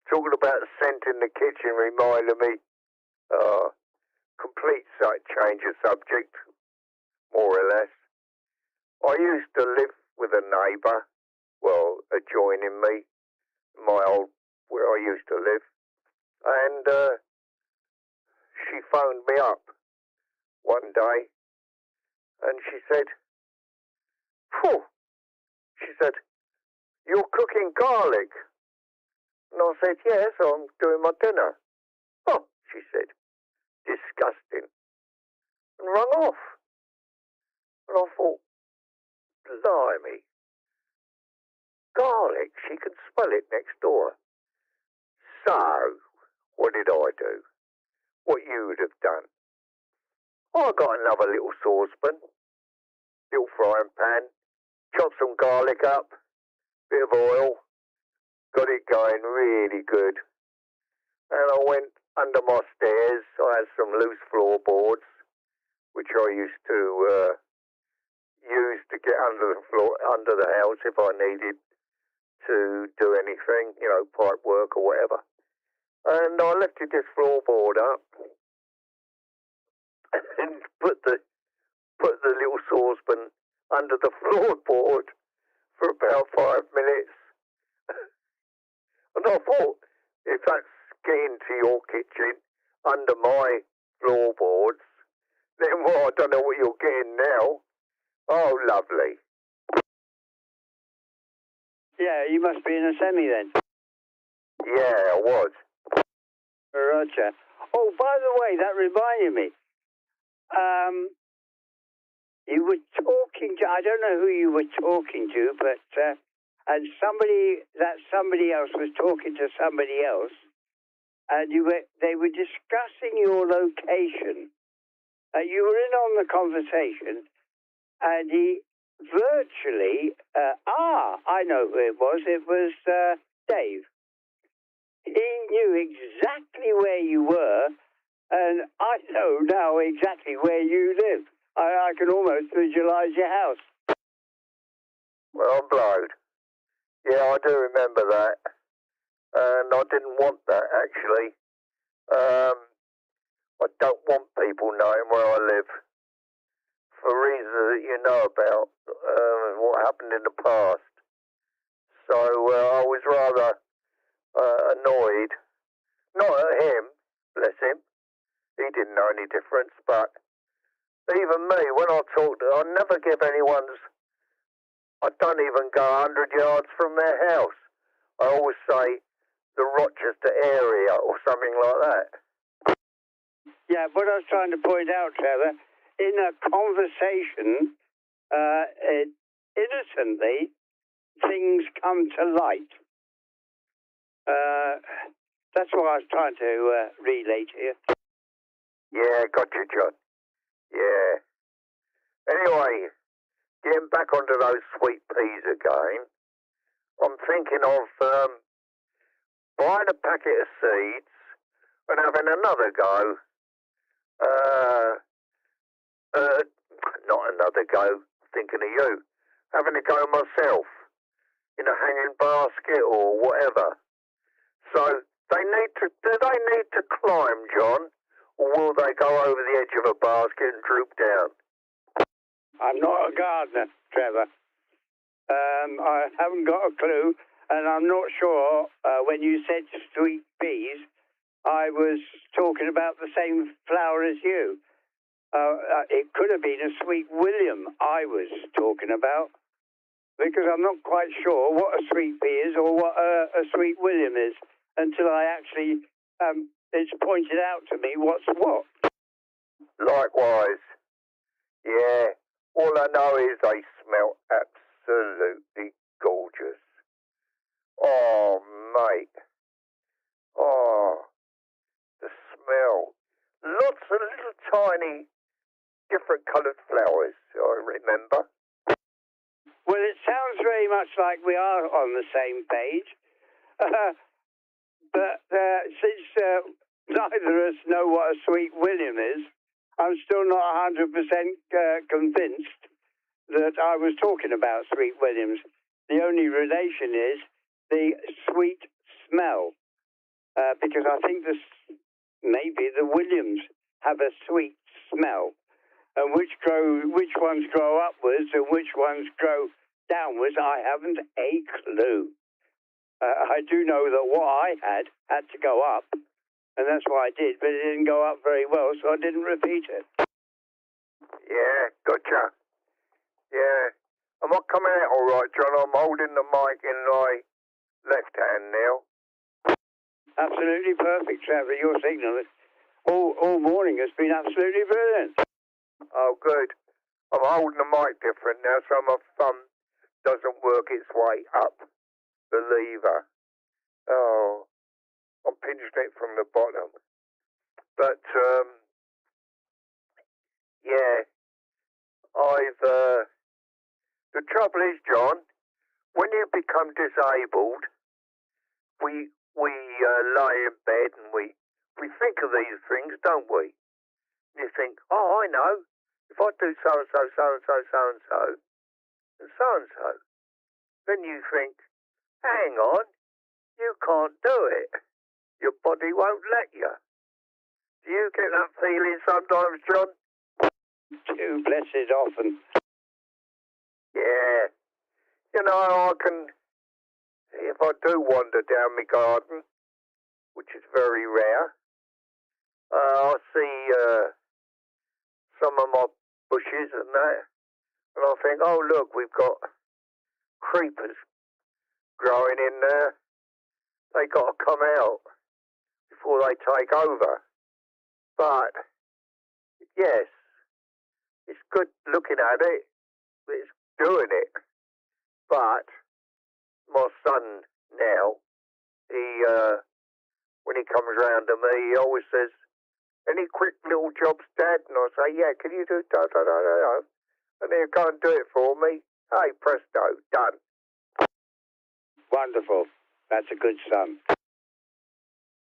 talking about scent in the kitchen reminded me. Complete change of subject, more or less. I used to live with a neighbour, well, adjoining me, where I used to live, and she phoned me up one day, and she said, "Phew," she said, "you're cooking garlic." And I said, "Yes, I'm doing my dinner." "Oh," she said, disgusting, and rung off. And I thought, blimey, garlic, she can smell it next door. So, what did I do? What you would have done. I got another little saucepan, little frying pan, chopped some garlic up, bit of oil, got it going really good. And I went under my stairs. I had some loose floorboards, which I used to get under the floor, under the house if I needed to do anything, you know, pipe work or whatever. And I lifted this floorboard up and put the little saucepan under the floorboard for about 5 minutes. And I thought, if that's getting to your kitchen under my floorboards, then well, I don't know what you're getting now. Oh, lovely. Yeah, you must be in a semi then. Yeah, I was. Roger. Oh, by the way, that reminded me. You were talking to, I don't know who you were talking to, but, and somebody else was talking to somebody else, and they were discussing your location. You were in on the conversation, and he virtually, I know who it was. It was Dave. He knew exactly where you were, and I know now exactly where you live. I can almost visualize your house. Well, I'm blowed. Yeah, I do remember that. And I didn't want that, actually. I don't want people knowing where I live for reasons that you know about, what happened in the past. So I was rather annoyed. Not at him, bless him. He didn't know any difference, but even me, when I talk, I never give I don't even go 100 yards from their house. I always say the Rochester area or something like that. Yeah, what I was trying to point out, Trevor, in a conversation, innocently, things come to light. That's what I was trying to relay to you. Yeah, got you, John. Yeah. Anyway, getting back onto those sweet peas again, I'm thinking of buying a packet of seeds and having another go. Not another go, thinking of you. Having a go myself in a hanging basket or whatever. So do they need to climb, John? Or will they go over the edge of a basket and droop down? I'm not a gardener, Trevor. I haven't got a clue, and I'm not sure when you said sweet peas, I was talking about the same flower as you. It could have been a sweet William I was talking about, because I'm not quite sure what a sweet pea is or what a sweet William is until I actually, it's pointed out to me what's what. Likewise. Yeah. All I know is they smell absolutely gorgeous. Oh, mate. Oh, the smell. Lots of little tiny, different coloured flowers, I remember. Well, it sounds very much like we are on the same page. But since neither of us know what a sweet William is, I'm still not 100% convinced that I was talking about sweet Williams. The only relation is the sweet smell, because I think maybe the Williams have a sweet smell, and which ones grow upwards and which ones grow downwards, I haven't a clue. I do know that what I had to go up, and that's what I did, but it didn't go up very well, so I didn't repeat it. Yeah, gotcha. Yeah. Am I coming out all right, John? I'm holding the mic in my left hand now. Absolutely perfect, Trevor. Your signal. All morning has been absolutely brilliant. Oh, good. I'm holding the mic different now, so my thumb doesn't work its way up the lever. Oh, I'm pinching it from the bottom. But, yeah, the trouble is, John, when you become disabled, we lie in bed and we think of these things, don't we? You think, oh, I know, if I do so-and-so, so-and-so, so-and-so, and so-and-so, then you think, hang on, you can't do it. Your body won't let you. Do you get that feeling sometimes, John? Too blessed often. Yeah. You know, I can, if I do wander down my garden, which is very rare, I see some of my bushes and that, and I think, oh, look, we've got creepers growing in there. They got to come out before they take over. But, yes, it's good looking at it. It's doing it. But my son now, he, when he comes round to me, he always says, any quick little jobs, Dad? And I say, yeah, can you do da-da-da-da-da? And he'll go and do it for me. Hey, presto, done. Wonderful. That's a good son.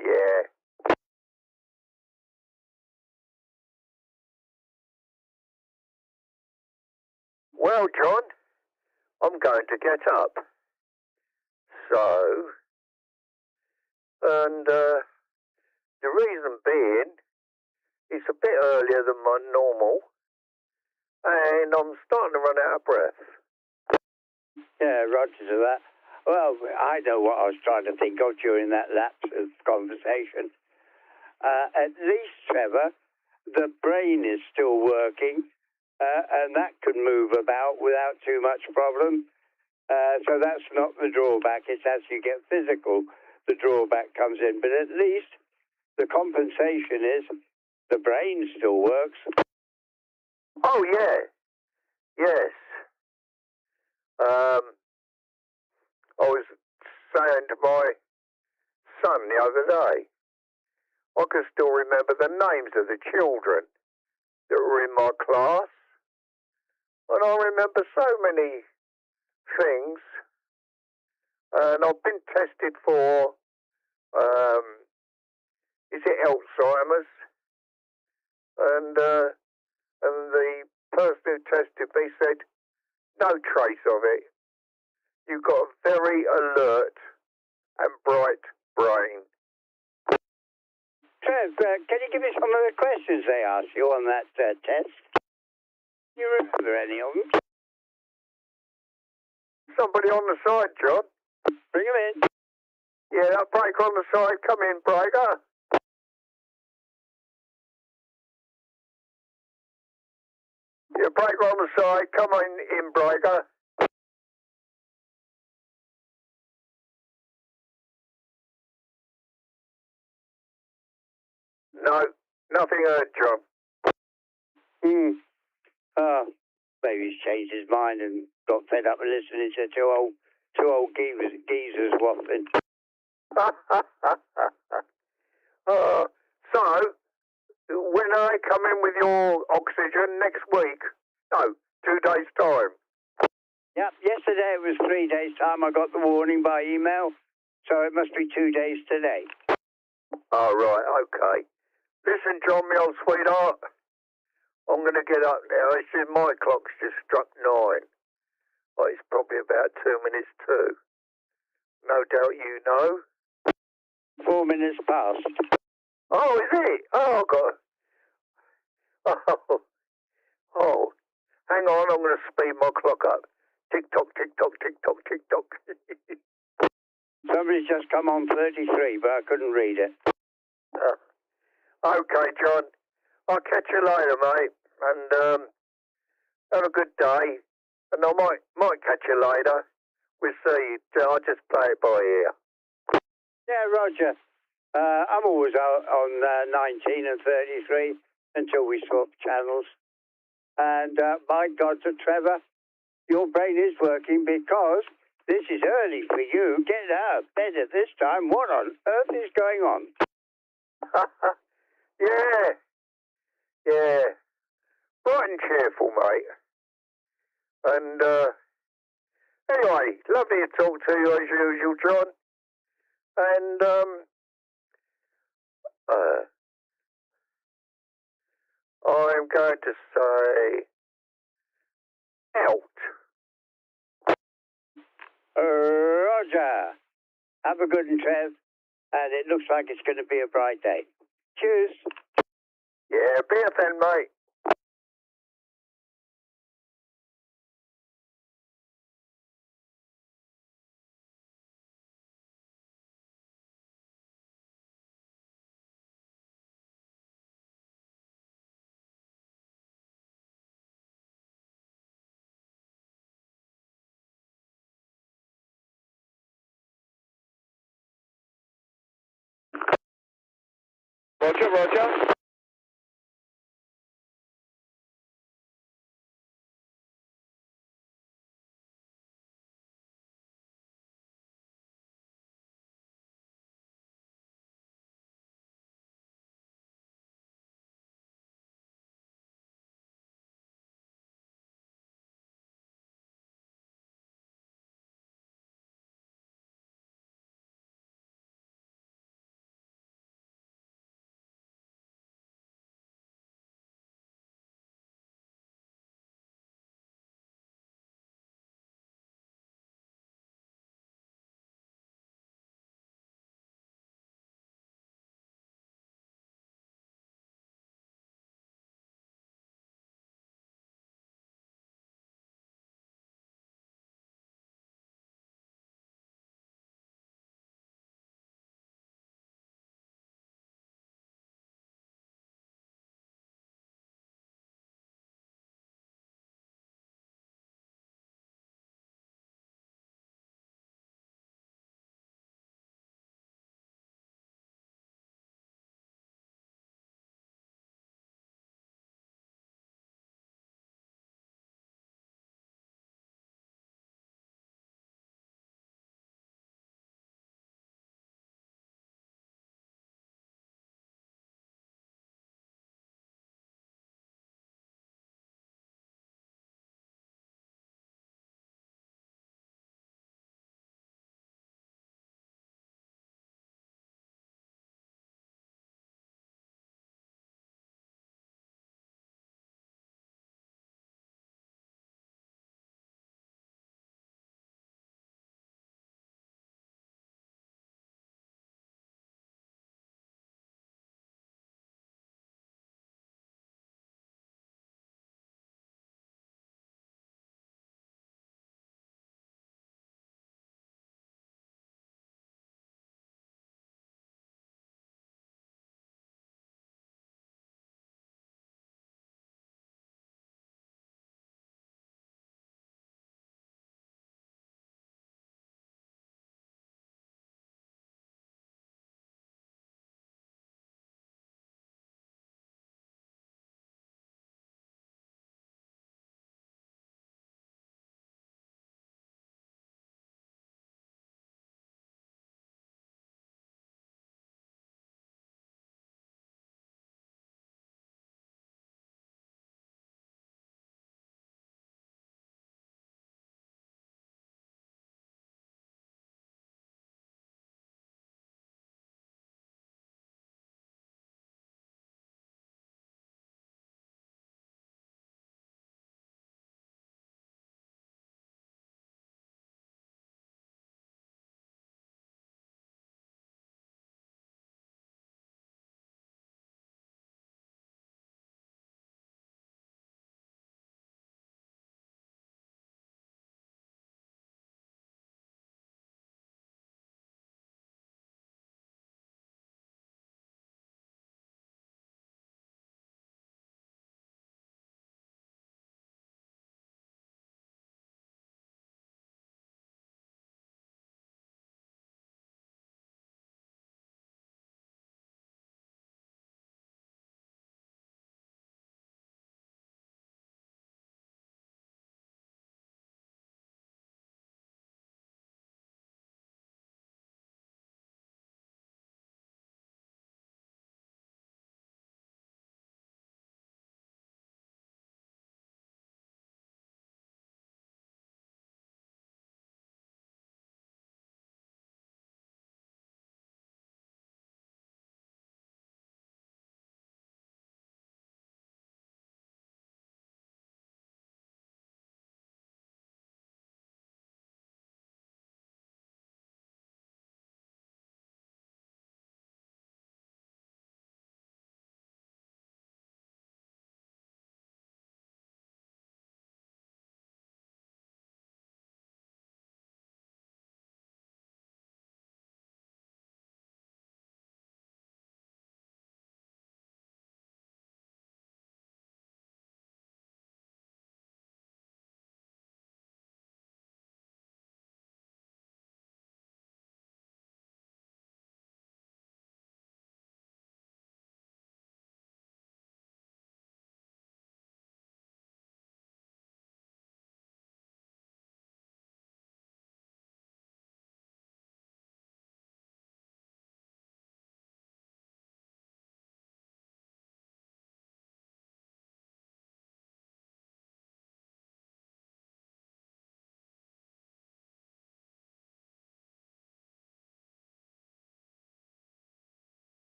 Yeah. Well, John, I'm going to get up. So, and the reason being, it's a bit earlier than my normal, and I'm starting to run out of breath. Yeah, roger to that. Well, I know what I was trying to think of during that lapse of conversation. At least, Trevor, the brain is still working, and that can move about without too much problem. So that's not the drawback. It's as you get physical, the drawback comes in. But at least the compensation is the brain still works. Oh, yeah. Yes. I was saying to my son the other day, I can still remember the names of the children that were in my class. And I remember so many things. And I've been tested for, is it Alzheimer's? And the person who tested me said, no trace of it. You've got a very alert and bright brain. Trev, can you give me some of the questions they asked you on that test? Do you remember any of them? Somebody on the side, John. Bring them in. Yeah, that breaker on the side. Come in, breaker. Yeah, breaker on the side. Come in, breaker. No, nothing heard, John. Oh, maybe he's changed his mind and got fed up with listening to two old geezers waffling. So, when I come in with your oxygen next week? No, 2 days' time. Yep, yesterday it was 3 days' time. I got the warning by email, so it must be 2 days today. Oh, right, okay. Listen, John, my old sweetheart, I'm going to get up now. It's just my clock's just struck 9. Oh, it's probably about 2 minutes to. No doubt you know. 4 minutes past. Oh, is it? Oh, God. Oh. Hang on, I'm going to speed my clock up. Tick-tock, tick-tock, tick-tock, tick-tock. Somebody's just come on 33, but I couldn't read it. Okay, John. I'll catch you later, mate. And have a good day. And I might catch you later. We'll see. I'll just play it by ear. Yeah, Roger. I'm always out on 19 and 33 until we swap channels. And my God, to Trevor, your brain is working because this is early for you. Get out of bed at this time. What on earth is going on? Yeah. Bright and cheerful, mate. And, anyway, lovely to talk to you as usual, John. And, I'm going to say out. Roger. Have a good one, Trev. And it looks like it's going to be a bright day. Cheers. Yeah, be a then, mate. Roger.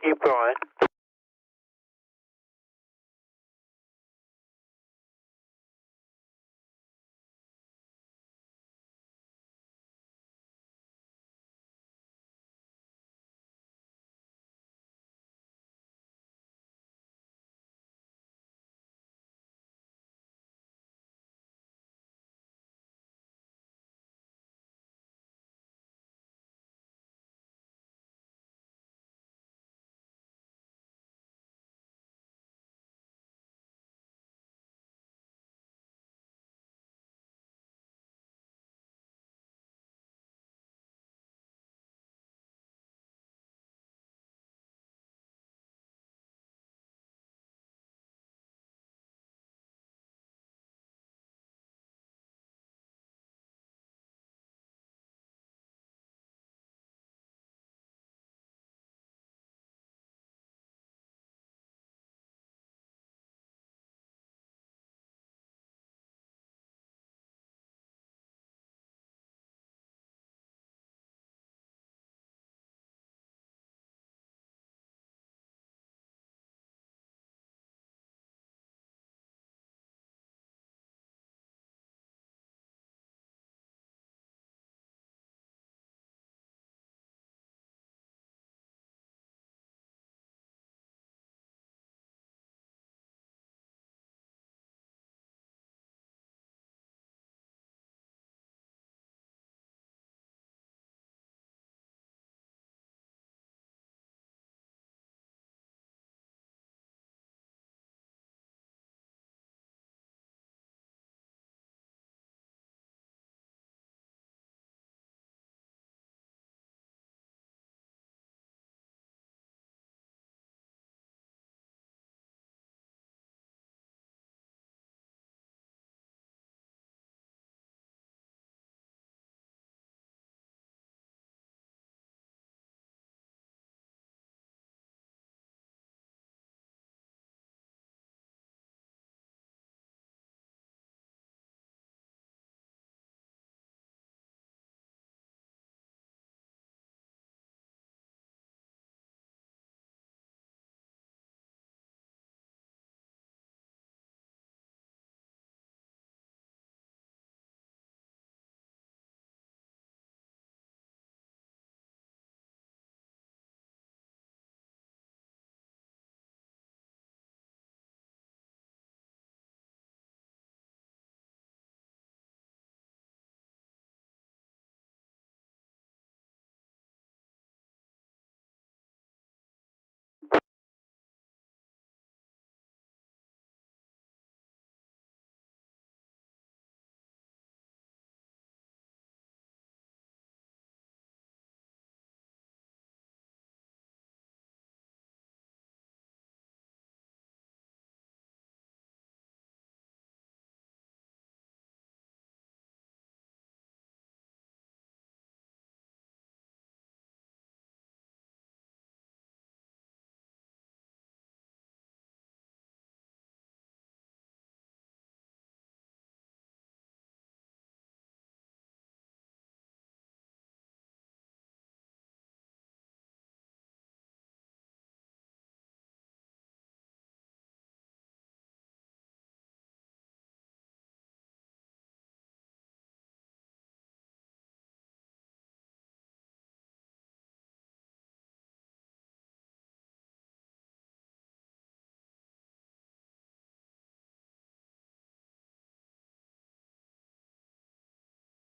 you, Brian.